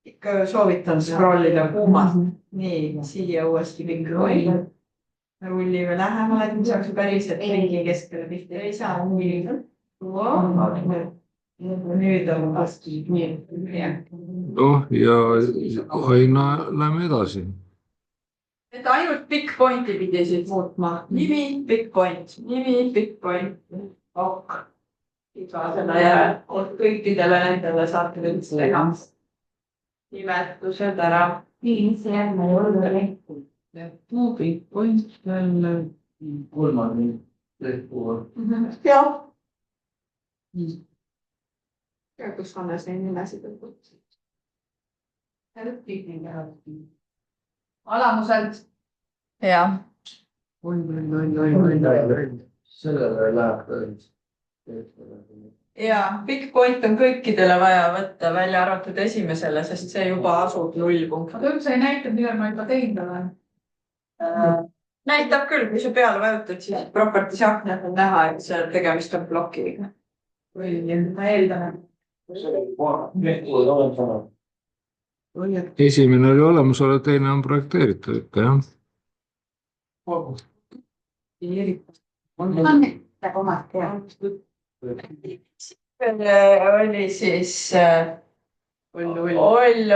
Ikka soovitan scrollida kuumalt. Nii, siia uuesti pick point. Rullime lähemale, et saaks päriselt ringi keskele pihta. Ei saa. Nüüd on vastu. ja aina lähme edasi. Et ainult pick pointi pidisid muutma. Nimi, pick point. Nimi, pick point. Ok. Iga selle järel. Kõikidele nendele saate nüüd teha. Nimetused ära. Nii, see järgmine ei olnud lekku. Pick point jälle. Kolmani lekku. Jah. Ja kus annas neid nimesid õppusid? Alamuselt. Jah. Sellele läheb. Ja pick point on kõikidele vaja võtta, välja arvatud esimesele, sest see juba asub 0 punkti. Aga üldse ei näita, mida ma juba teinud olen. näitab küll, kui sa peale vajutad, siis properties aknad on näha, et seal tegemist on plokiga. või ma eeldan, esimene oli olemasolev, teine on projekteeritav ikka, jah. Annetab omad teadmised. oli siis oll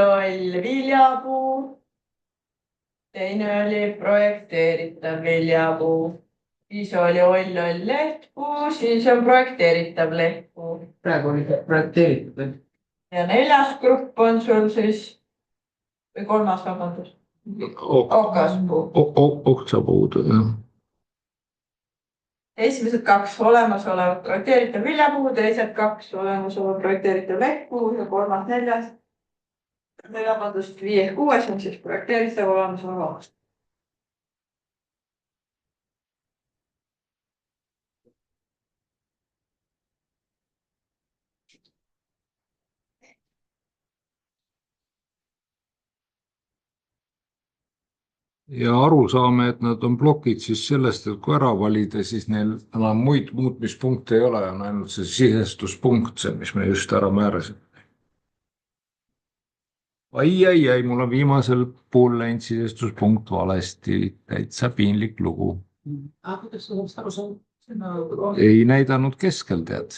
viljapuu. Teine oli projekteeritav viljapuu. Siis oli oll lehtpuu, siis on projekteeritav lehtpuu. praegu oli projekteeritud. Ja 4. grupp on sul siis, või 3. vabandust, okaspuu. Oksapuud, jah. Esimesed 2 olemasolevat projekteeritav viljapuu, teised 2 olemasolevat projekteeritav lehtpuu ja 3., 4. Vabandust, 5., 6. on siis projekteeritav olemasolev oksaspuu. Ja aru saame, et nad on plokid siis sellest, et kui ära valida, siis neil enam muid muutmispunkte ei ole, on ainult see sisestuspunkt, see, mis me just ära määrasime. ai, mul on viimasel pool läinud sisestuspunkt valesti, täitsa piinlik lugu. Kuidas sa sellest aru saad? Ei näidanud keskel, tead.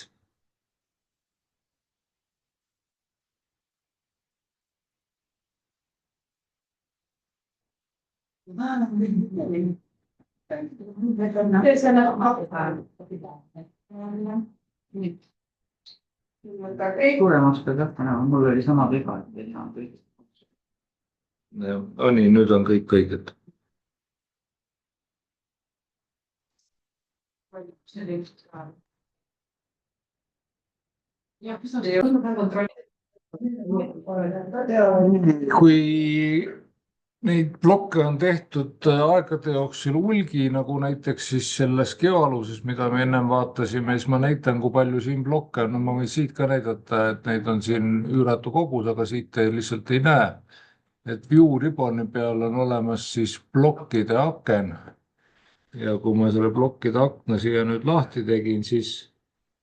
Suuremaks peab õppima, mul oli sama viga, et ei saanud õigesti. Nii, nüüd on kõik õiged. Kui neid blokke on tehtud aegade jooksul hulgi, nagu näiteks siis selles geoaluses, mida me ennem vaatasime, siis ma näitan, kui palju siin blokke on. No ma võin siit ka näidata, et neid on siin üüratu kogus, aga siit lihtsalt ei näe. Et view ribboni peal on olemas siis blokkide aken. Ja kui ma selle blokkide akna siia nüüd lahti tegin, siis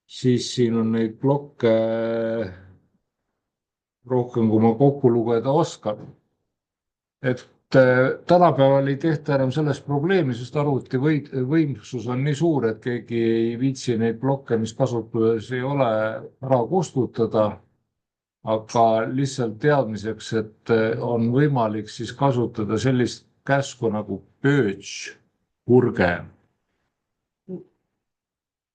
siin on neid blokke rohkem, kui ma kokku lugeda oskan. Et tänapäeval ei tehta enam sellest probleemi, sest arvuti võimsus on nii suur, et keegi ei viitsi neid blokke, mis kasutuses ei ole, ära kustutada. Aga lihtsalt teadmiseks, et on võimalik siis kasutada sellist käsku nagu purge, purge.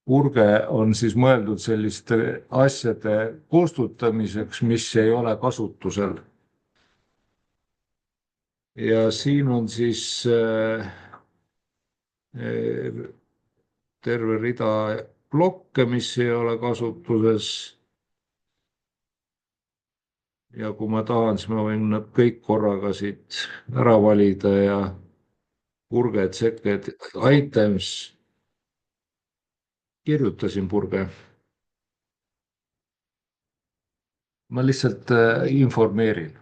Purge on siis mõeldud selliste asjade kustutamiseks, mis ei ole kasutusel. Ja siin on siis terve rida blokke, mis ei ole kasutuses. Ja kui ma tahan, siis ma võin nad kõik korraga siit ära valida ja purge, checked items. Kirjutasin purge. Ma lihtsalt informeerin.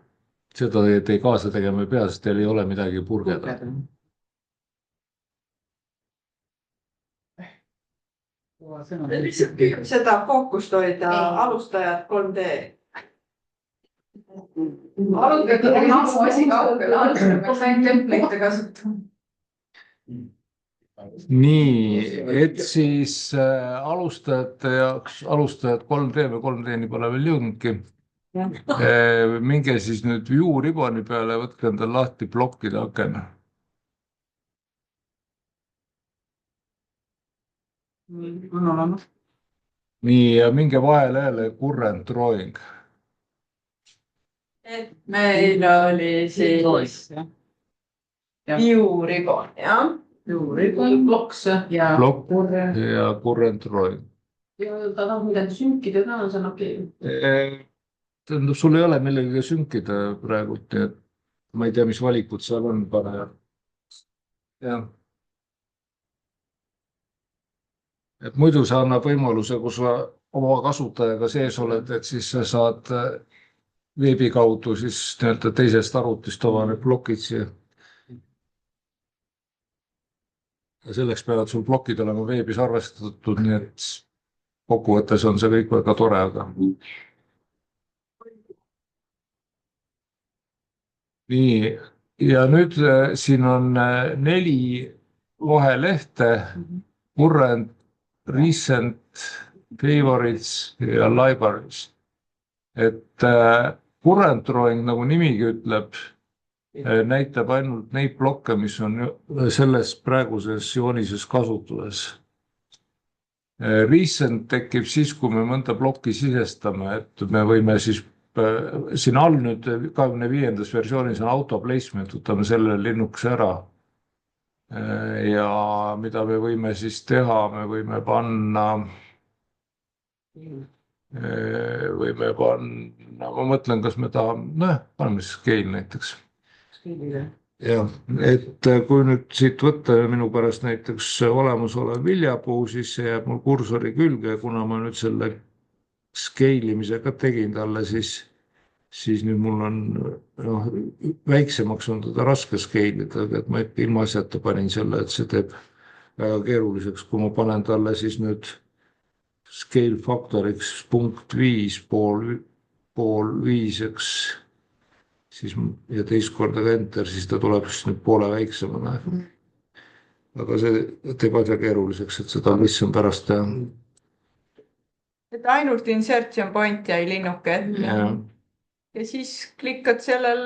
Seda te ei kaasa tegema ei pea, sest teil ei ole midagi purgeda. Seda fookust hoida alustajad 3D. Alustajad on nagu asi kaugele, alustajad ainult template kasutama. Nii, et siis alustajate jaoks, alustajad 3D või 3D-ni pole veel jõudnudki. Minge siis nüüd view ribboni peale, võtke endal lahti blokkide aken. On olemas. Nii, ja minge vahele jälle current drawing. Et meil oli siis view ribbon, jah? View ribbon, blocks ja Blokk ja current drawing. Ja ta tahab midagi sünkida ka, see on okei. Tähendab, sul ei ole millegagi sünkida praegult, et ma ei tea, mis valikud seal on pane. Jah. Et muidu see annab võimaluse, kus sa oma kasutajaga sees oled, et siis sa saad veebi kaudu siis teisest arvutist oma need blokid siia. ja selleks peavad sul plokid olema veebis arvestatud, nii et kokkuvõttes on see kõik väga tore, aga nii, ja nüüd siin on 4 vahelehte, current, recent, favorites ja libraries. Et current drawing, nagu nimigi ütleb, näitab ainult neid blokke, mis on selles praeguses joonises kasutuses. Recent tekib siis, kui me mõnda plokki sisestame, et me võime siis siin all nüüd 25. versioonis on auto placement, võtame selle linnukese ära. Ja mida me võime siis teha, me võime panna, ma mõtlen, kas me tahame, paneme siis scale näiteks. Jah, et kui nüüd siit võtta minu pärast näiteks olemasolev viljapuu, siis see jääb mul kursori külge ja kuna ma nüüd selle scale imisega tegin talle, siis nüüd mul on väiksemaks on teda raske scale ida, aga et ma ikka ilma asjata panin selle, et see teeb väga keeruliseks, kui ma panen talle siis nüüd scale faktoriks 0.5 pool 5, eks siis ja teist korda ka enter, siis ta tuleb siis nüüd poole väiksemana. Aga see teeb asja keeruliseks, et seda lihtsam pärast teha. Et ainult insertion point jäi linnuke ette. Ja siis klikkad sellel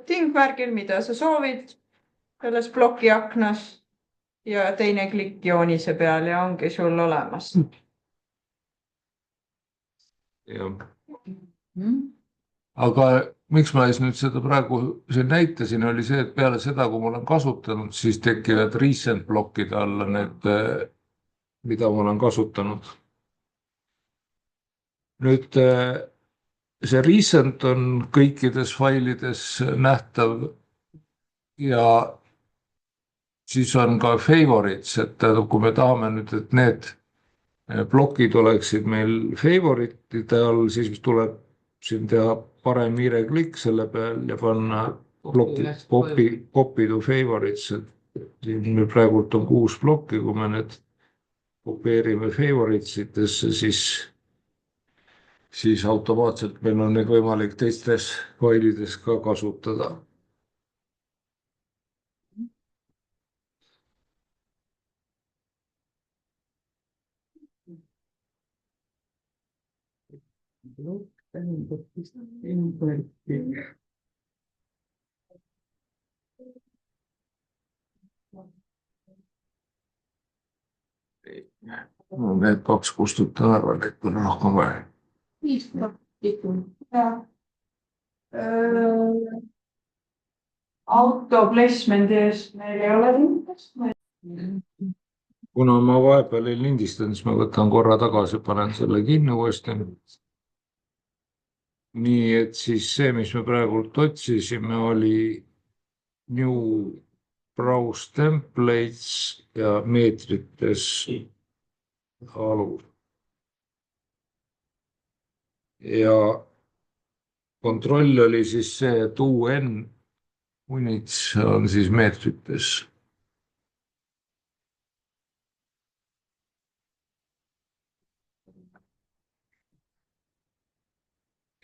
tingmärgil, mida sa soovid selles ploki aknas ja teine klikk joonise peal ja ongi sul olemas. Aga miks ma nüüd seda praegu näitasin, oli see, et peale seda, kui ma olen kasutanud, siis tekivad recent blokkide alla need, mida ma olen kasutanud. Nüüd see recent on kõikides failides nähtav ja siis on ka favorites, et kui me tahame nüüd, et need plokid oleksid meil favoritide all, siis tuleb siin teha parem hiireklikk selle peal ja panna copy to favorites. Meil praegult on 6 plokki, kui me need kopeerime favoritesitesse, siis automaatselt meil on neid võimalik teistes failides ka kasutada. Need 2 kustutan ära, et kui rohkem vaja. Auto placement'i eest meil ei ole lindist. Kuna ma vahepeal ei lindistanud, siis ma võtan korra tagasi, panen selle kinni uuesti. Nii, et siis see, mis me praegult otsisime, oli new browse templates ja meetrites alus. Ja kontroll oli siis see, et UN units on siis meetrites.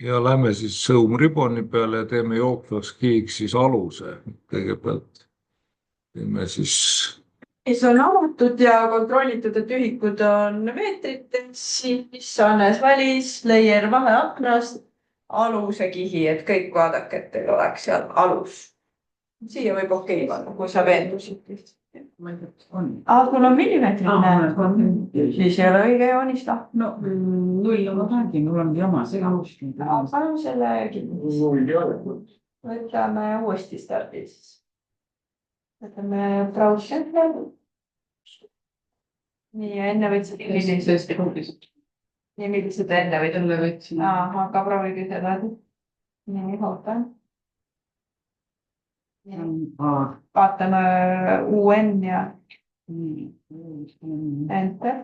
Ja lähme siis Zoom ribboni peale ja teeme jooksvaks kiiks siis aluse. Kõigepealt teeme siis. Mis on avatud ja kontrollitud, et ühikud on meetrites, siis Annes valis layer vaheaknast aluse kihi, et kõik vaadake, et teil oleks seal alus. Siia võib okei panna, kui sa veendusid. Sul on millimeetrine, siis ei ole õige joonista. No 0 ma räägin, mul on jama, see alustin. Palun selle kindlasti. Võtame uuesti stardid siis. Võtame browse. Nii, ja enne võtsid millised? Nii, millised enne võtsid? Aga proovige seda. Nii, ootan. Vaatame UN ja enter.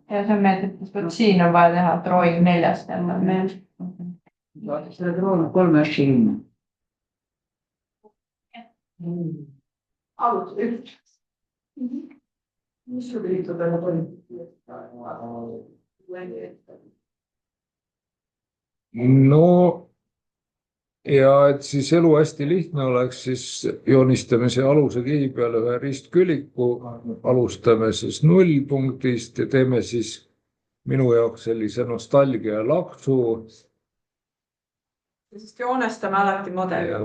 Ja see on meetrites, võt siin on vaja teha drawing 4. Selle drawing 3 filmi. Alus 1. mis sul liitudele oli? no ja et siis elu hästi lihtne oleks, siis joonistame siia aluse kihi peale ühe ristküliku, alustame siis nullpunktist ja teeme siis minu jaoks sellise nostalgia laksu. Sest joonestame alati modeli.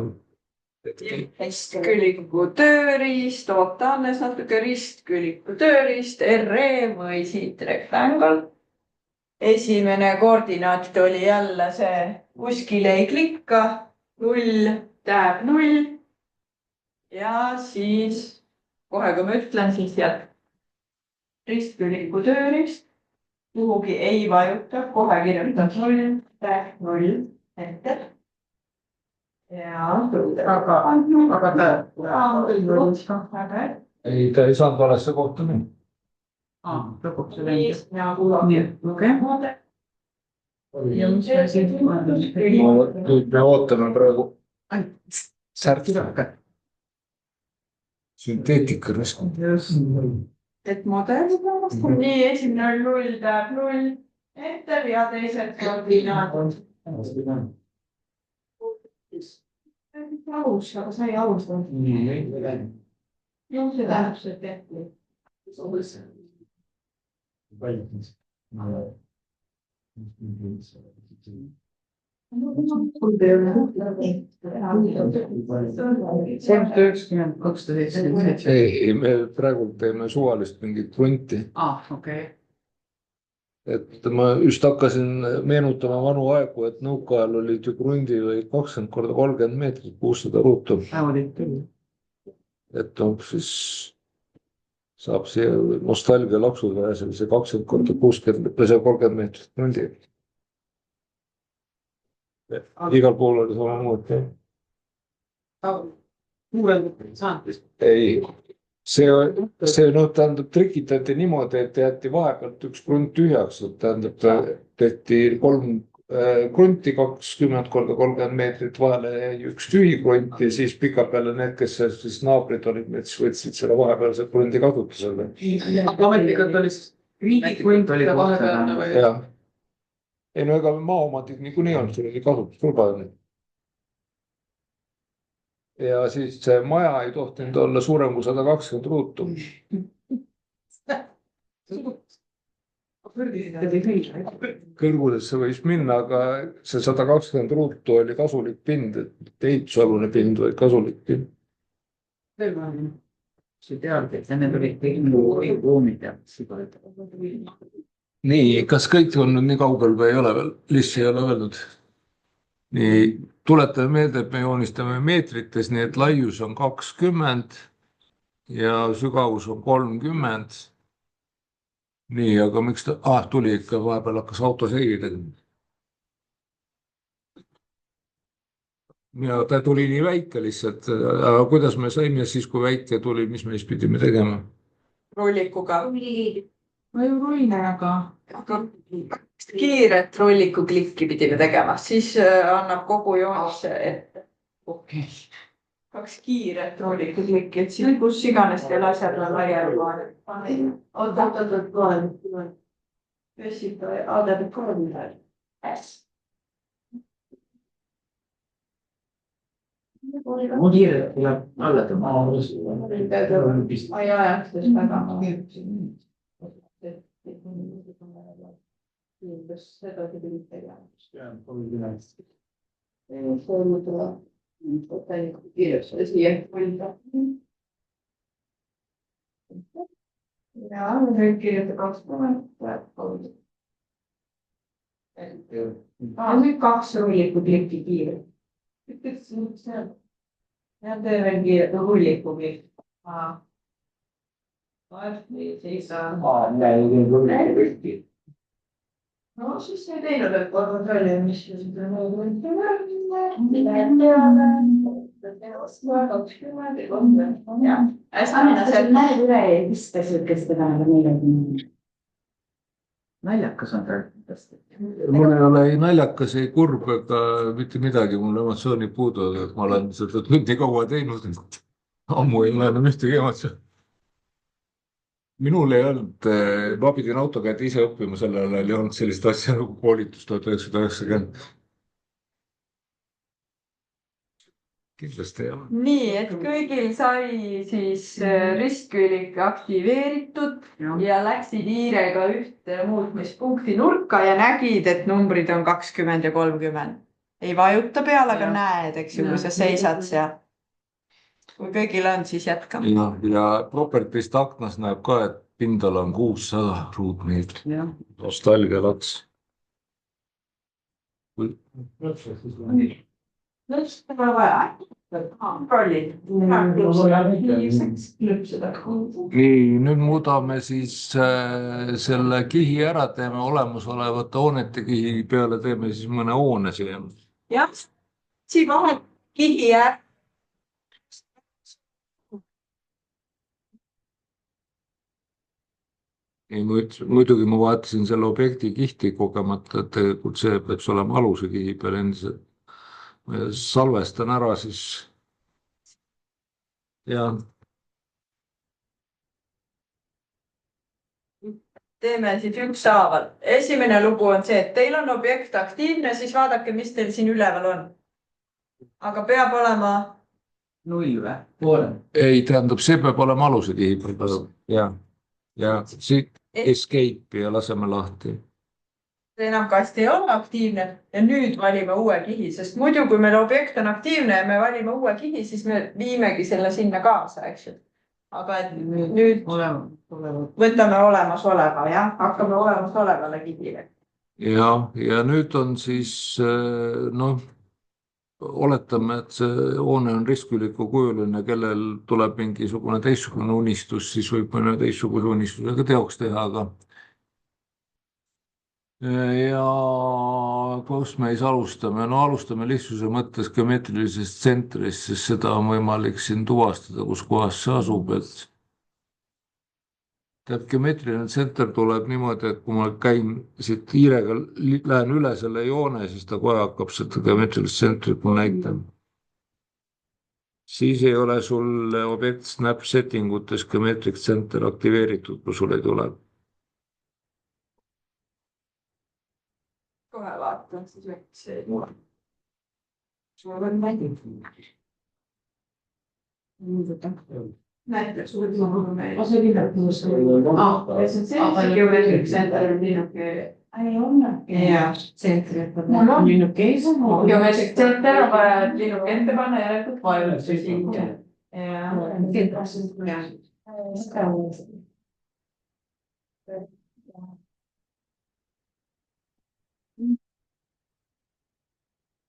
Et Ristküliku tööriist, oota alles natuke ristküliku tööriist, RE või siit rectangle. Esimene koordinaat oli jälle see, kuskile ei klikka, 0 tähendab 0. Ja siis kohe, kui ma ütlen, siis jätkab. Ristküliku tööriist, kuhugi ei vajuta, kohe kirjutab 0 tähendab 0 ette. Ja aga ei, ta ei saanud valesse kohta minna. lõpuks oli nii, okei. Ja mis me siin Nüüd me ootame praegu särki. Sünteetika risk. et model nii esimene 0 tähendab 0 enter ja teised koordinaadid. Alus, aga sa ei alustanud. See tähendab see tehti. see 90, 277. ei, me praegu teeme suvalist mingit krunti. Okei. Et ma just hakkasin meenutama vanu aegu, et nõukaajal olid ju krundi või 20 korda 30 meetrit, 600 ruutu. Olid küll. Et siis saab siia nostalgia laksuga sellise 20 korda 60 või 30 meetrit krundi. Igal pool oli samamoodi. Ei, see tähendab trikitati niimoodi, et jäeti vahepealt üks krunt tühjaks, et tähendab tehti 3 krunti 20 korda 30 meetrit, vahele jäi üks tühi krunt ja siis pikapeale need, kes siis naabrid olid, need siis võtsid selle vahepealse krundi kasutusele. Aga ametlikult oli siis riigi krunt oli vahepealne või? Jah. Ei no ega maaomandid niikuinii olnud, see oli kasutusluba. Ja siis see maja ei tohtinud olla suurem kui 120 ruutu. Kõrgudesse võis minna, aga see 120 ruutu oli kasulik pind, et ehitusalune pind, vaid kasulik pind. See teadki, et need olid kõik ruumid ja Nii, kas kõik on nüüd nii kaugel või ei ole veel? Lissi ei ole öelnud. Nii, tuletame meelde, et me joonistame meetrites, nii et laius on 20 ja sügavus on 30. Nii, aga miks ta tuli ikka, vahepeal hakkas auto seiri tegema. Ja ta tuli nii väike lihtsalt, aga kuidas me saime siis, kui väike tuli, mis me siis pidime tegema? Rullikuga. ma ju rullin, aga Kiiret rolliku klikki pidime tegema, siis annab kogu joonise ette. okei. 2 kiiret rolliku klikki, et siis kus iganes teil asjad on laiali paane. Oota. Pössib aadab koordinaat. mu kiirelt tuleb alla tõmmata. Ai ajastes väga. Seda pidid tegema. Kirjutada siia. Ja nüüd kirjuta 20. Nüüd 2 rolliku klikki kiirelt. Ja tee veel kirjuta rolliku klikki. Siis no siis ei teinud, et kontrolli, mis naljakas on ta. Mul ei ole ei naljakas, ei kurb ega mitte midagi, mul emotsioonid puuduvad, et ma olen seda nii kaua teinud, et ammu ei ole enam ühtegi emotsiooni. minul ei olnud, ma pidin autokäed ise õppima, sellel ajal ei olnud sellist asja nagu koolitus 1990. Kindlasti ei ole. nii, et kõigil sai siis ristkülik aktiveeritud ja läksid hiirega ühte muutmispunkti nurka ja nägid, et numbrid on 20 ja 30. Ei vajuta peale, aga näed, eks ju, kui sa seisad seal. Kui kõigil on, siis jätkame. Ja propertist aknas näeb ka, et pindala on 600 ruutmeetrit. Nostalgia lats. Nii, nüüd muudame siis selle kihi ära, teeme olemasolevate hoonete kihi peale, teeme siis mõne hoone siia. Jah, siin vahel kihi jääb. Ei, muidugi ma vaatasin selle objekti kihti kogemata, et tegelikult see peaks olema aluse kihi peal endiselt. Salvestan ära siis. Ja. Teeme siis ükshaaval. Esimene lugu on see, et teil on objekt aktiivne, siis vaadake, mis teil siin üleval on. Aga peab olema 0 või? Poole. Ei, tähendab, see peab olema aluse kihi peal. Ja siit escape ja laseme lahti. enam kasti ei ole aktiivne ja nüüd valime uue kihi, sest muidu, kui meil objekt on aktiivne ja me valime uue kihi, siis me viimegi selle sinna kaasa, eks ju. Aga et nüüd võtame olemasoleva ja hakkame olemasolevale kihile. Ja nüüd on siis, oletame, et see hoone on ristküliku kujuline, kellel tuleb mingisugune teistsugune unistus, siis võib mõne teistsuguse unistusega teoks teha, aga ja kust me siis alustame? No alustame lihtsuse mõttes geomeetrilisest tsentrist, sest seda on võimalik siin tuvastada, kus kohas see asub, et geomeetriline tsenter tuleb niimoodi, et kui ma käin siit hiirega, lähen üle selle joone, siis ta kohe hakkab seda geomeetrilist tsentrit mul näitama. Siis ei ole sul objekt snap setting utes geomeetrik tsenter aktiveeritud, kui sul ei tule. Kohe vaatan, siis võiks see mure. Näiteks sulle tuleb meil. See geomeetrik tsenter on niinuke. Ja tsentri. Geomeetrik tsenter on vaja, et liinuke ette panna ja järelikult vajutusi siin.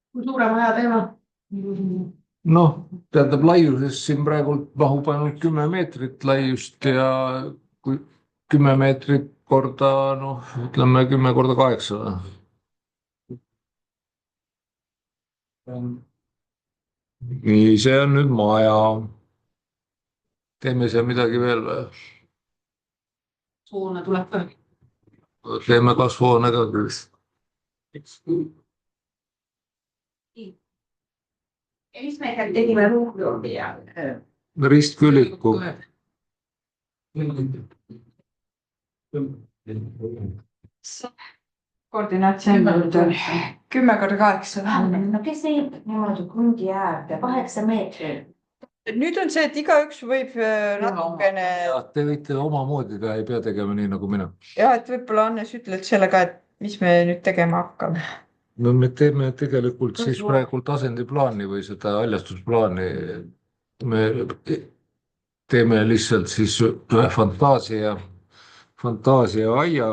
Kui suurem aja teema? Noh, tähendab laiuses siin praegult mahub ainult 10 meetrit laiust ja kui 10 meetrit korda, ütleme 10 korda 8. Nii, see on nüüd maja. Teeme seal midagi veel või? Hoone tuleb ka. Teeme kasvuhoone ka küll. Ja mis me ikka tegime ruumi ja... Ristküliku. Koordinaatsioon on 10 korda 8. No kes ehitab niimoodi krundi äärde 8 meetrit? Nüüd on see, et igaüks võib natukene... Te võite omamoodi teha, ei pea tegema nii nagu mina. Ja, et võib-olla Annes ütled sellega, et mis me nüüd tegema hakkame. No me teeme tegelikult siis praegult asendiplaani või seda haljastusplaani. Me teeme lihtsalt siis ühe fantaasia aia.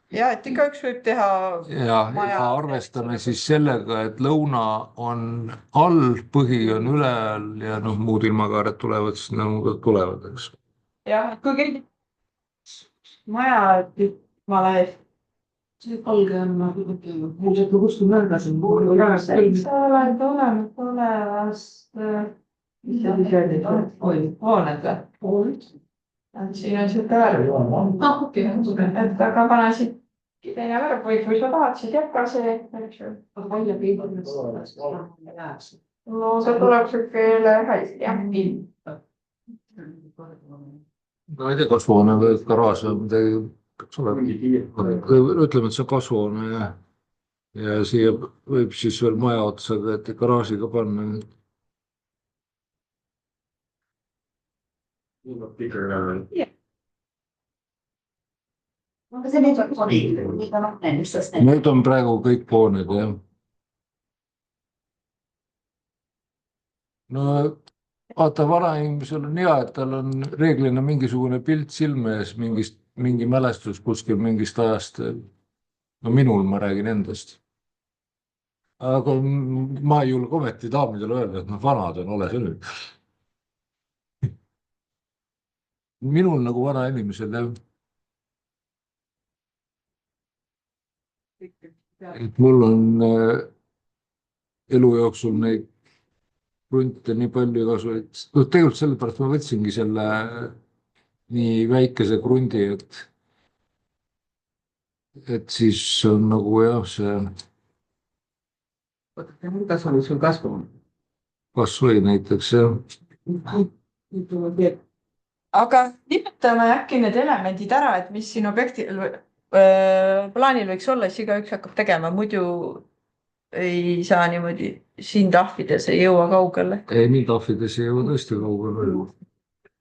Ja, et igaüks võib teha... Ja arvestame siis sellega, et lõuna on all, põhi on ülel ja muud ilmakaared tulevad, siis need tulevad, eks. Jah, et kui keegi maja tükkmale eest. See palge on ilmselt kuskil märgasin. Sa oled olevast... Mis see siis öeldi? Hooned või? Siin on siuke värv. Et aga pane siit teine värv või kui sa tahad, siis jätka see. No see tuleb siuke hästi, jah. no ei tea, kasvuhoone või garaaž või midagi peaks olema. Ütleme, et see on kasvuhoone ja siia võib siis veel maja otsaga, et garaažiga panna. Onko se nyt koni, niitä on missä ne? Need on praegu kõik hooned, jah. No vaata, vanainimesel on hea, et tal on reeglina mingisugune pilt silme ees, mingi mälestus kuskil mingist ajast. No minul, ma räägin endast. Aga ma ei julge ometi daamidele öelda, et nad vanad on, ole see nüüd. Minul nagu vanainimesel, jah. Et mul on elu jooksul neid krunte nii palju kasu, et tegelikult sellepärast ma võtsingi selle nii väikese krundi, et siis on nagu jah, see Kuidas oli sul kasvu? kasvõi näiteks jah. aga nimetame äkki need elemendid ära, et mis siin objektil plaanil võiks olla, siis igaüks hakkab tegema, muidu ei saa niimoodi siin tahvides ei jõua kaugele. Ei, nii tahvides ei jõua tõesti kaugele.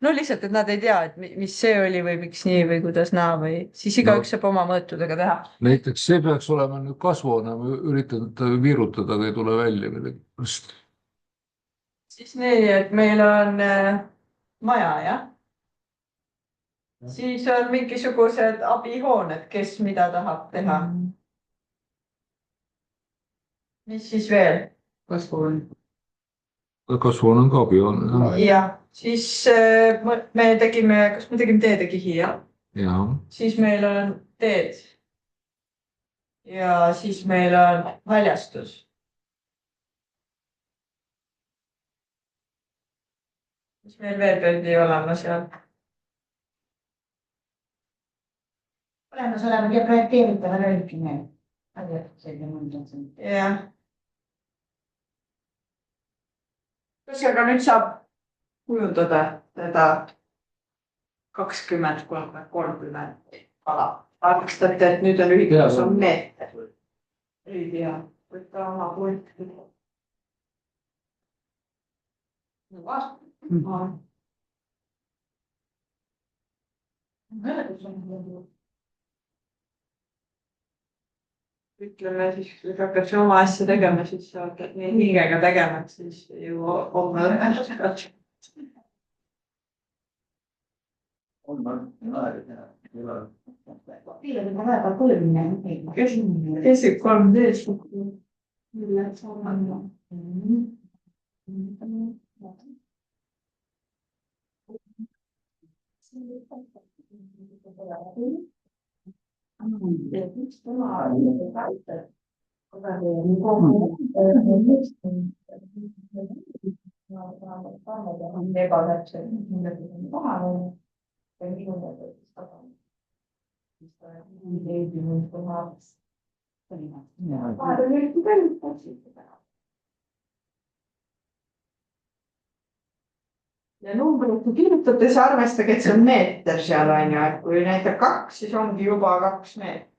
No lihtsalt, et nad ei tea, et mis see oli või miks nii või kuidas naa või siis igaüks saab oma mõõtudega teha. Näiteks see peaks olema nüüd kasvuhoone, ma üritan teda viirutada, aga ei tule välja midagi. Siis nii, et meil on maja, jah? Siis on mingisugused abihooned, kes mida tahab teha. Mis siis veel? Kasvuhoone. Kasvuhoone on ka abihoone. Ja siis me tegime, kas me tegime teedekihi, jah? Ja. Siis meil on teed. Ja siis meil on väljastus. Mis meil veel pidi olema seal? Olemasoleva ja projekteeritava lõikine. Jah. Kas aga nüüd saab kujundada teda 20-30 ala? Arvestate, et nüüd on ühikus on meeter. Ei tea, võtta oma pult. Ütleme siis, kui hakkad oma asja tegema, siis sa hakkad nii hingega tegema, et siis ju homme õnnestub. Kesib 3D. Ja numbrit kirjutades arvestage, et see on meeter seal on ju, et kui näitab 2, siis ongi juba 2 meetrit.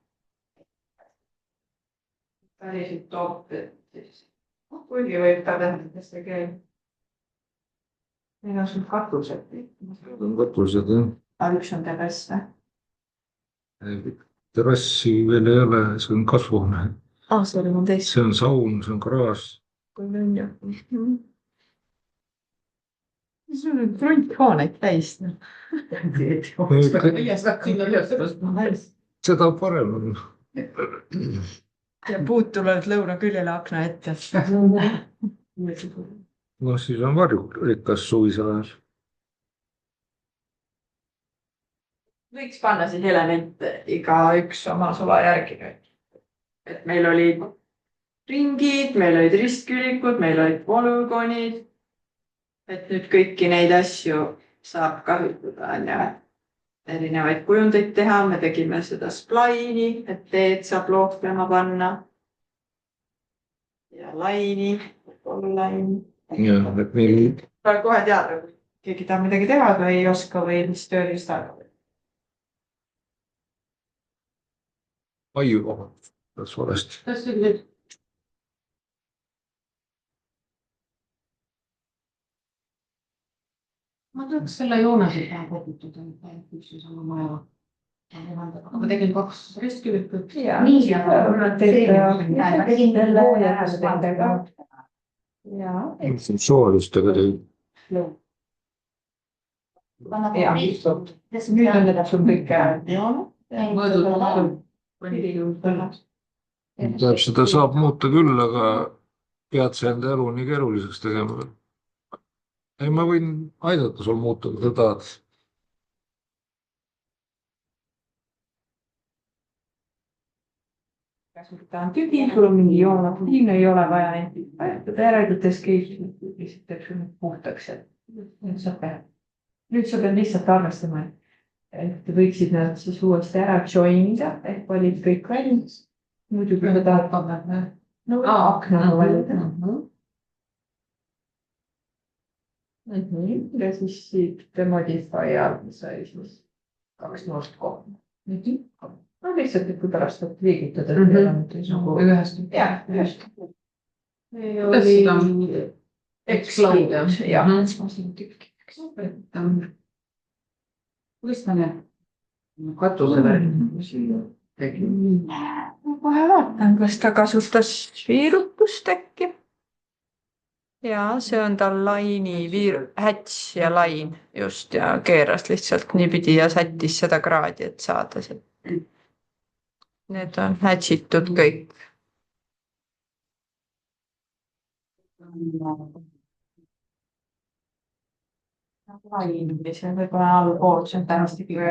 Päriselt toob, et siis kuigi võib ta tähendades see keel. Meil on sul katused. On katused, jah. Aga üks on terrass või? Terrassi veel ei ole, see on kasvuhoone. See oli mul teist. See on saun, see on garaaž. Kui on ju. See on krunthooneid täis. Seda parem on. Ja puud tulevad lõuna küljele akna ette. No siis on varjurikas suvisel ajal. Võiks panna siis elemente iga üks oma suva järgi nüüd. Et meil olid ringid, meil olid ristkülikud, meil olid polügoonid. Et nüüd kõiki neid asju saab kasutada, on ju. Erinevaid kujundeid teha, me tegime seda splaini, et teed saab looklema panna. Ja laini, laini. Ja, et meil... Kohe teada, keegi tahab midagi teha, aga ei oska või mis tööriistaga. Aiu koha, peaks valesti. Ma tahaks selle joonese peale koputada, üks ja sama maja. Aga tegin 2 ristküvikut. Nii, tegin selle järjestandega. Ja. Soolistega tegid. Ja. Nüüd on need sul kõik Seda saab muuta küll, aga pead sa enda elu nii keeruliseks tegema. Ei, ma võin aidata sul muuta, kui sa tahad. ta on tühi, sul on mingi joon aktiivne, ei ole vaja vajutada järelikult escape, lihtsalt teeb sul puhtaks. Nüüd saab teha. Nüüd sa pead lihtsalt arvestama, et võiksid nad siis uuesti ära joinida, ehk valid kõik valmis. Muidu kui sa tahad akna valida. Ja siis siit modify all sai siis 2 noort kohta. No lihtsalt, et kui pärast saab liigutada. Ühest. Jah, ühest. Oli explode, jah. Kuidas ta need katusele tegi? Kohe vaatan, kas ta kasutas viirutust äkki. Ja see on tal laini häts ja lain just ja keeras lihtsalt niipidi ja sättis seda kraadi, et saada see. Need on hätsitud kõik. Lain, mis on võib-olla allpool, see on tänasti kõige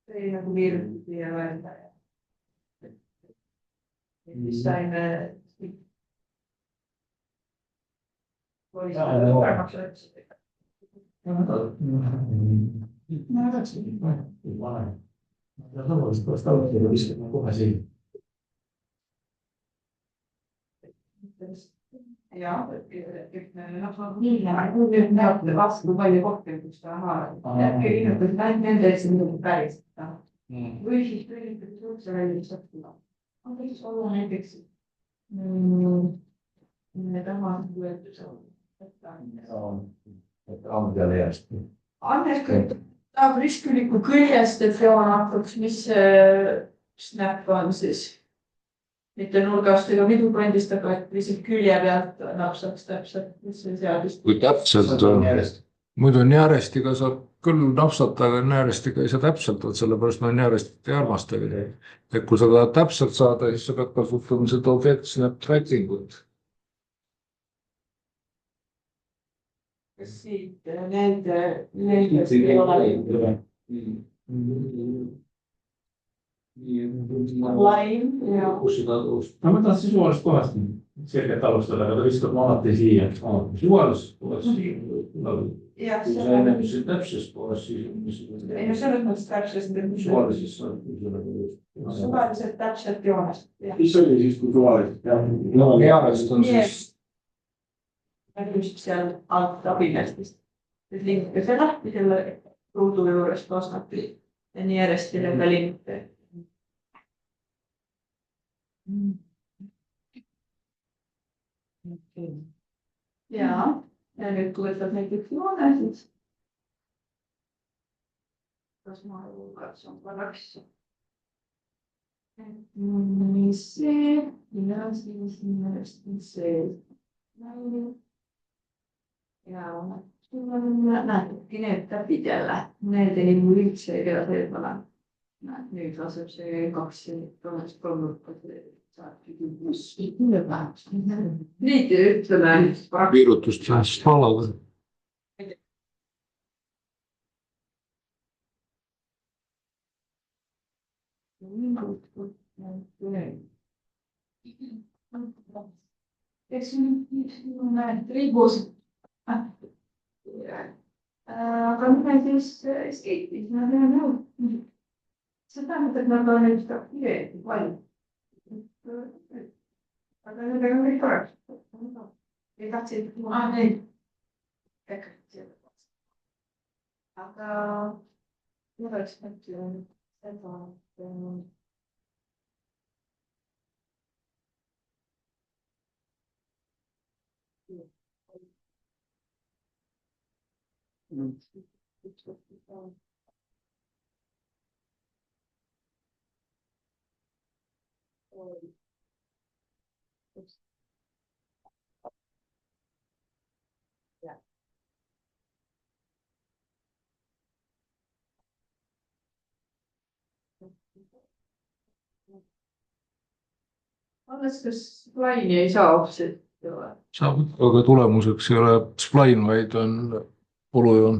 see nagu viiruti ja öelda. Siis saime ja vastu palju kohti, kus ta nende päris. Või siis üritada suhtse välja sattuda. Aga võiks olla näiteks Annes tahab ristküliku küljest, et joon hakkaks, mis snap on siis mitte nurgast ega midukandist, aga et lihtsalt külje pealt napsaks täpselt, mis see seadust. Kui täpselt on, muidu Njärestiga saab küll napsata, aga Njärestiga ei saa täpselt, sellepärast ma Njärestit ei armasta. Et kui sa tahad täpselt saada, siis sa pead kasutama seda objekt snap tracking ut. Kas siit nende ei ole laim ja ma mõtlen sisuaalist kohast selgelt alustada, aga ta viskab ma alati siia. Sisuaalist kohast jah, kui sa enne mis täpsest kohast siis ei no selles mõttes täpselt suvaliselt täpselt joonest. Mis oli siis kui suvaliselt? Njärest on siis just seal alt abilestist. Et linnike see lahti selle ruudu juurest osnati ja nii järjestile ka linnike. Ja nüüd kui võtab näiteks joone, siis kas ma katsun korraks nii see ja siis see ja näedki need täpid jälle, need ei muu üldse ei pea seesmale. Nüüd laseb see 2 nii ütleme viirutust siis valaga. eks mõned riibus. Aga mine siis skate'is, nad ei ole nõud. See tähendab, et nad on just aktiveeritud palju. Aga nendega on kõik tore. Ei tahtsid, neid. Aga ma oleks mõtlenud seda, alles kas laini ei saa offset. saab, aga tulemuseks ei ole spline, vaid on olujoon.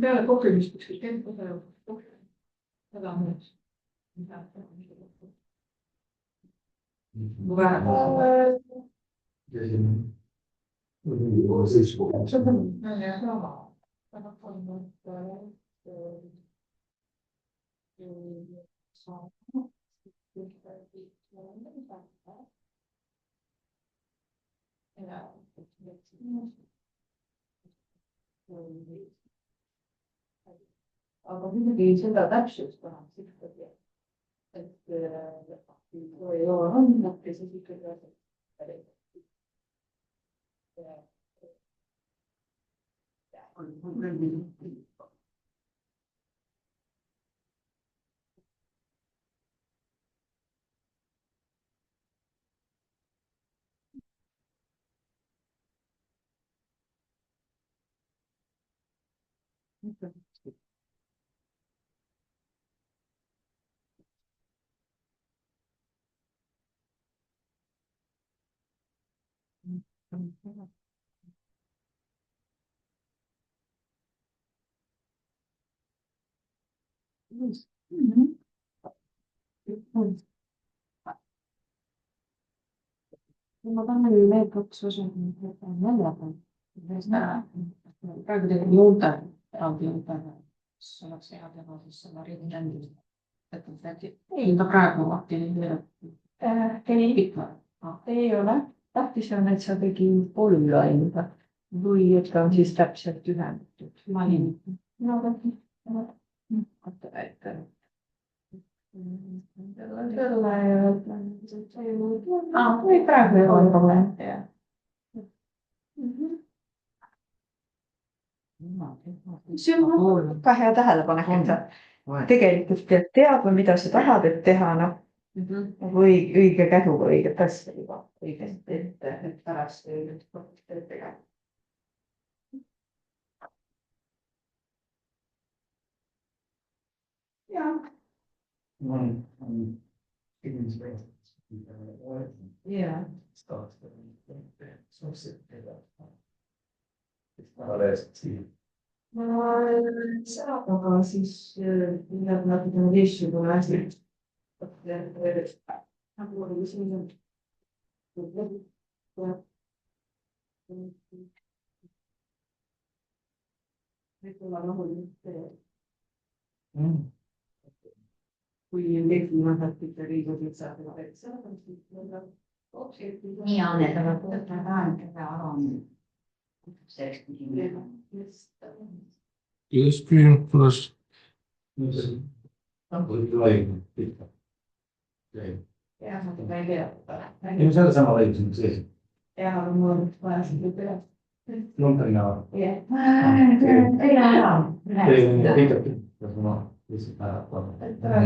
Peale kogemist ükskõik tempo sajab. Seda on nüüd. Aga muidugi seda täpsust tahaks ikkagi, et kui joon on, siis ikkagi ma tahan veel kaks osa välja. Praegu teeb joonte, eraldi joonte, mis oleks hea teha siis selle riigi tändist. Ei, ta praegu aktiveerib. Ei ole. Tähtis on, et sa tegi poolülainida või et ta on siis täpselt ühendatud. No, või praegu ei ole probleem. See on väga hea tähelepanek, et sa tegelikult tead, mida sa tahad, et teha, või õige käsuga õiget asja juba õigesti, et pärast õiget teha. Jah. Yeah. Ma saab, aga siis natuke teistsugune asi. Nagu oli siin. Võib-olla rahulikult. Kui tekkimaselt ikka riigud saab teha väikse. Nii on, et aga võtta ka aru. Selleks küsimusega. Yes, küsimus. Ja, ma ei tea. Ei saa sama õigus sees. Ja, mul on vaja seda teha. Lumbrina. Teil on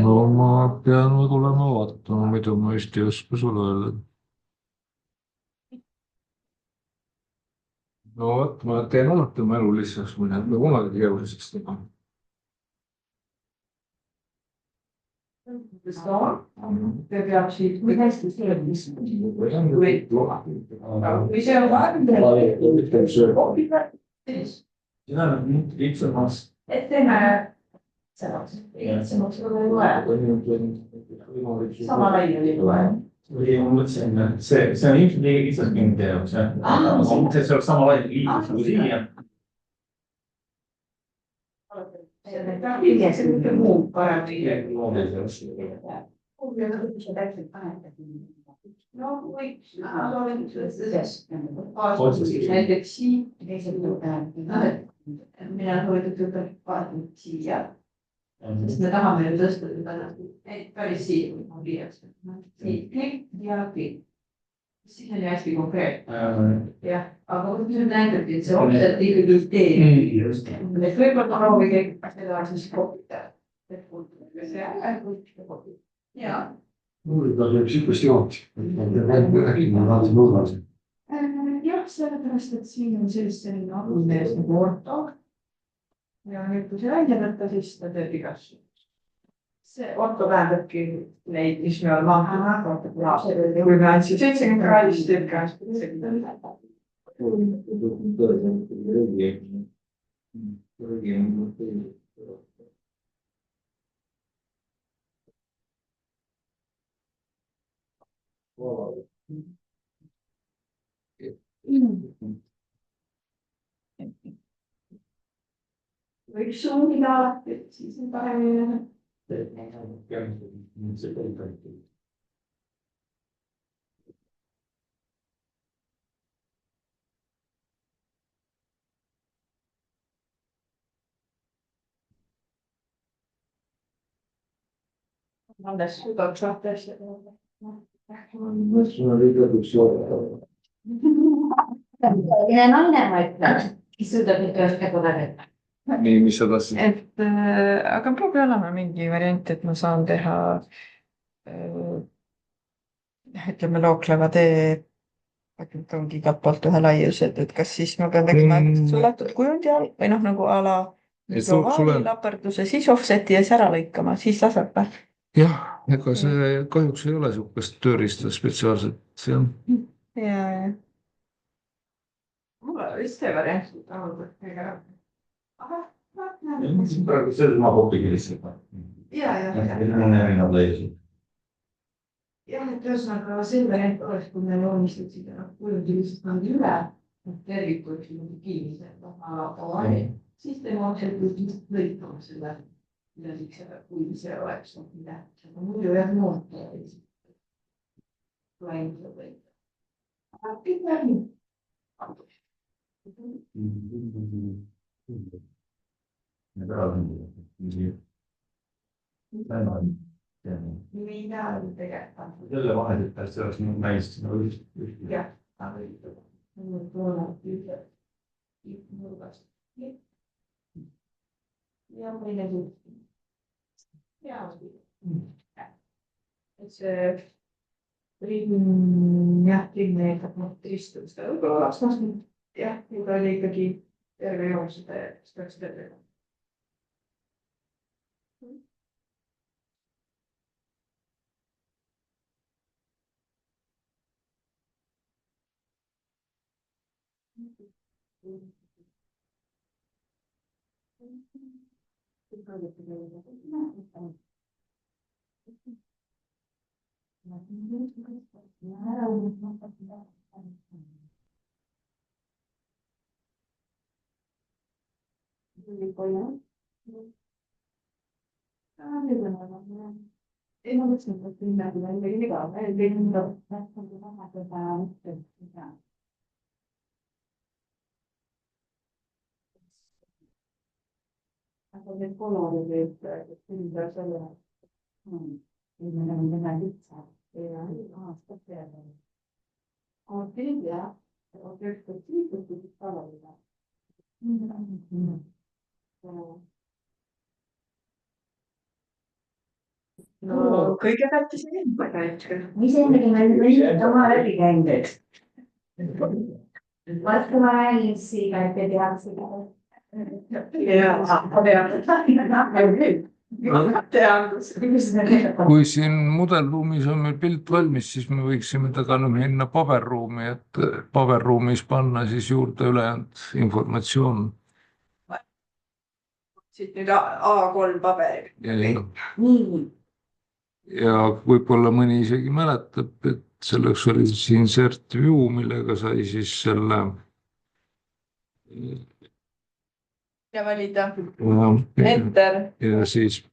No ma pean tulema vaatama, mida ma just ei oska sulle öelda. No vot, ma teen alati oma elu lihtsaks, ma ei kunagi keeruliseks teha. peaksid. Kui hästi see on? Või see on et teeme sama laiali ei tule. või ma mõtlesin, et see on ilmselt liiga kitsas mingite jaoks, jah. Ma mõtlesin, et see oleks sama lai liiklus nagu siia. See on mitte muu parem. No võiks, näiteks siin, mina soovitan siia, sest me tahame ju tõsta seda päris siia, siit klikk ja klikk. Siis on hästi konkreetne. Jah, aga kui see näitabki, et see otseselt ikkagi teeb. Et võib-olla proovige seda siis kopita. Jaa. Uurida oli sihukest joont. Jah, sellepärast, et siin on selline alumees nagu orto. Ja nüüd, kui see välja võtta, siis ta teeb igast. See orto tähendabki neid, mis me oleme maha. Kui me andsin 70 kraadist, teeb ka 70. Võiks suunida alati, et siis on paremini. Alles suudab saata asja. Naine, ma ütlen, kes suudab nüüd ühest kägu läbi. nii, mis sa tahtsid? Et aga peab ju olema mingi variant, et ma saan teha ütleme lookleva tee ongi igalt poolt ühe laiused, et kas siis ma pean tegema suletud kujundi all või noh, nagu a la laperduse, siis offset'i ja siis ära lõikama, siis laseb või? jah, ega see kahjuks ei ole sihukest tööriista spetsiaalselt, see on. Ja. Mulle vist see variant kõige praegu see ma kopigi lihtsalt. ja. Erinevad leiusid. Jah, et ühesõnaga see variant oleks, kui me joonistaksid kujundi lihtsalt nagu üle, et tervikul kinni, siis teeme otseselt lõikama selle, kui see oleks, mida muidu jah noorte läinud lõikama. Aga kõik läbi. Mida on tegelikult? Jälle vahendid, et see oleks näist. Jah, aga nurgast. Ja meile et see jah, ilmneetab tristust, aga võib-olla oleks mõistnud jah, kui ta oli ikkagi terve joomseda ja siis peaks tervega. Ei ma mõtlesin, et midagi on midagi viga. Aga need kolorid, et ümber selle inimene on väga lihtsalt ja aastad peale. Aga teile on perspektiivselt üks tavaline. No kõigepealt ise ümber hetkel. Mis ennegi meil oma läbi käinud. Vastu ma räägin siia, et te tehakse. Ja, aga tean, kus. kui siin mudelruumis on meil pilt valmis, siis me võiksime tagasi minna paberruumi, et paberruumis panna siis juurde ülejäänud informatsioon. siit nüüd A3 paberil. Ja võib-olla mõni isegi mäletab, et selleks oli siis insert view, millega sai siis selle ja valida ja, enter. ja siis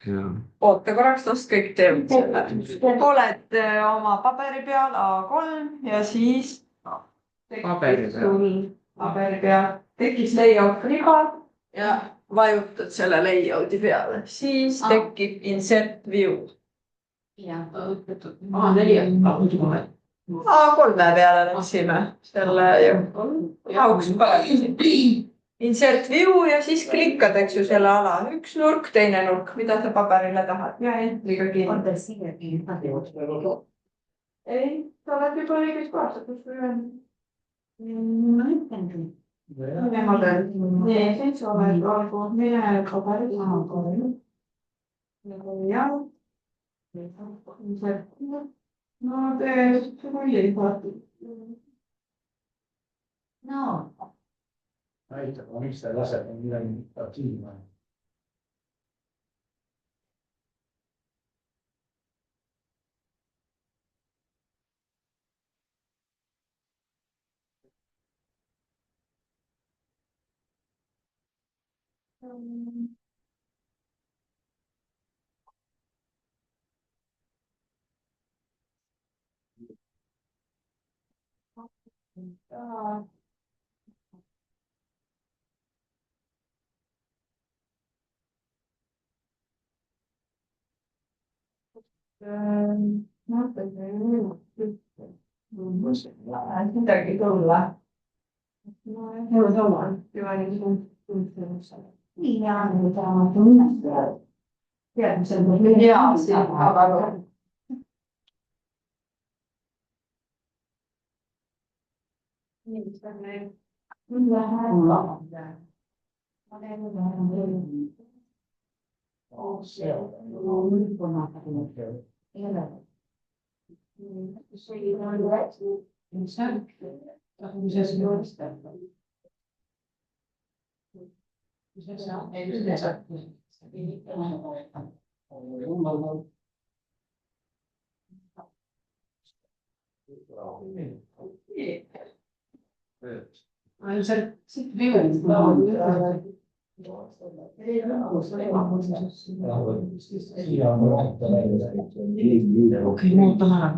ja. Oota korraks, last kõik teevad selle. Oled oma paberi peal A3 ja siis paberi peal tekkis layout riba ja vajutad selle layout'i peale, siis tekib insert view. A3 peale läksime selle jaoks insert view ja siis klikkad, eks ju, selle ala üks nurk, teine nurk, mida sa paberile tahad ja entriga kinni. Ei, sa oled juba õiges kohas, kus või on. Nii, siis oled olgu mine paberile. Ja. No tee rulli vaata. No. Näitab, aga miks ta laseb midagi aktiivne? Midagi tulla. Mul on sama. Ja, aga Okei, muuta ära.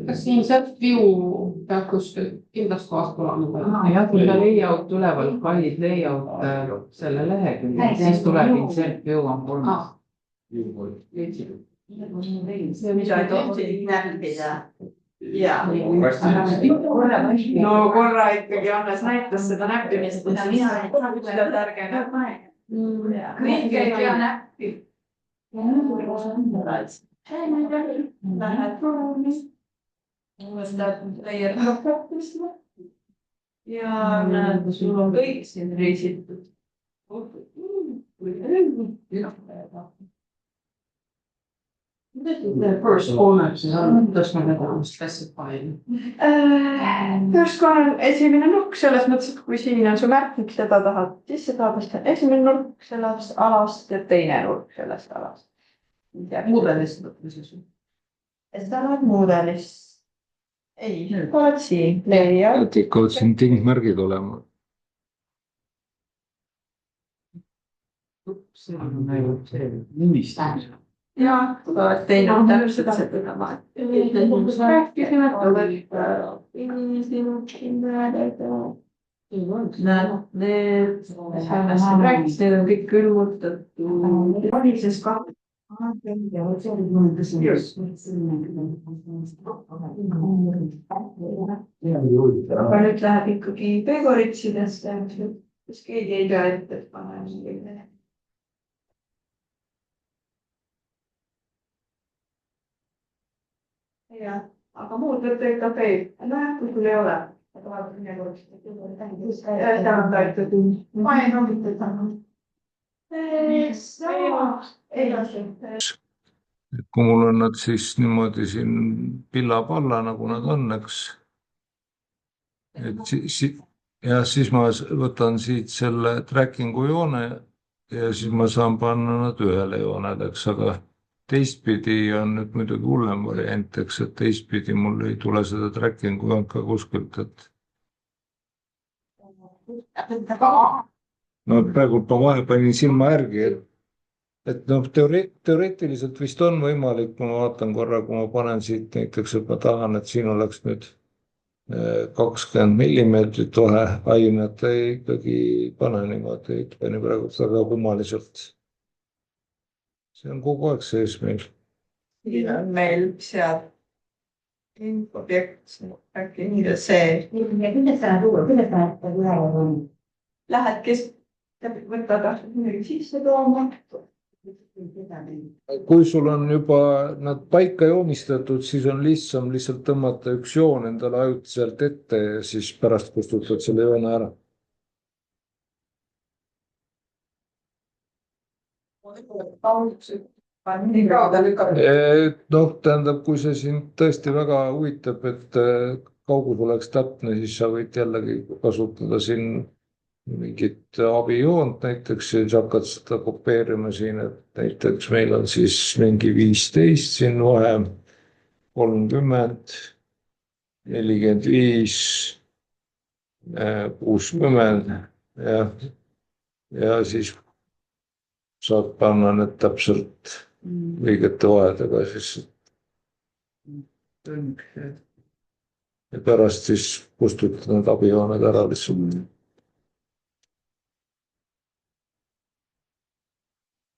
Kas siin sealt view peab kuskil kindlast kohast tulema? Ja kui sa layout tuleval valid layout selle lehekülje, siis tuleb insert view on kolmas. mida ei tohi näppida. Ja. No korra ikkagi Annes näitas seda näppimist, mida mina ütled ärge näppe. Kõike ei pea näppi. Lähed ruumi. Võtad layer properties'le. Ja näed, sul on kõik siin reisitud. The first corner, kuidas me teda specify'in? First corner on esimene nurk selles mõttes, et kui siin on su märknik, seda tahad sisse saada, siis on esimene nurk sellest alast ja teine nurk sellest alast. Mudelist võtmises. Seda oled mudelis. Ei, oled siin. Layout. et ikka siin tingmärgid olema. See on meil see nimistamine. Ja, oled teinud täpselt seda. Rääkisime, et oled näed, need, rääkis, need on kõik külmutatud. Valises ka. Aga nüüd läheb ikkagi pegoritsidesse, kus keegi ei pea ette panema. Ja, aga muud võtta ikka peib. Näed, kui sul ei ole. ma ei noomitanud. kui mul on nad siis niimoodi siin pilla-palla, nagu nad on, eks. Ja siis ma võtan siit selle tracking'u joone ja siis ma saan panna nad ühele joonele, eks, aga teistpidi on nüüd muidugi hullem variant, eks, et teistpidi mul ei tule seda tracking'u joont ka kuskilt, et no praegult ma vahe panin silma järgi, et noh, teoreetiliselt vist on võimalik, kui ma vaatan korra, kui ma panen siit näiteks, et ma tahan, et siin oleks nüüd 20 millimeetrit vaheainat, ikkagi ei pane niimoodi, pani praegu väga kummaliselt. See on kogu aeg sees meil. siin on meil seal objekt, äkki nii see. Lähed, kes võtad midagi sisse tooma. Kui sul on juba nad paika joonistatud, siis on lihtsam lihtsalt tõmmata üks joon endale ajutiselt ette ja siis pärast kustutad selle joone ära. Noh, tähendab, kui see sind tõesti väga huvitab, et kaugus oleks täpne, siis sa võid jällegi kasutada siin mingit abijoont näiteks, siis hakkad seda kopeerima siin, et näiteks meil on siis mingi 15 siin vahe, 30, 45, 60 ja siis saad panna need täpselt õigete vahedega siis. Ja pärast siis kustutada need abijooned ära lihtsalt.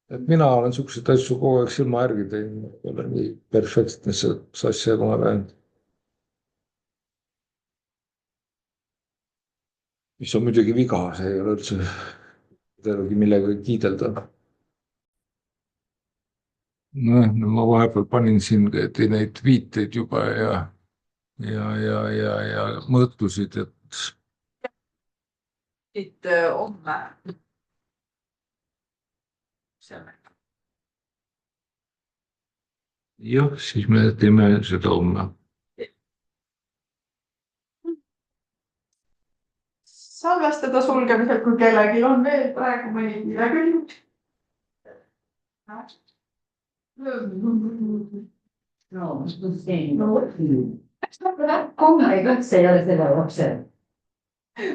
Et mina olen suhteliselt asju kogu aeg silma järgi teinud, ei ole nii perfektne asja, kui ma pean. Mis on muidugi viga, see ei ole üldse midagi millegagi kiidelda. No, ma vahepeal panin siin neid viiteid juba ja mõõtlusid, et. Siit homme. Jah, siis me teeme seda homme. Salvestada sulgemisel, kui kellelgi on veel praegu mõni küsimus. Come ei ole selle lapse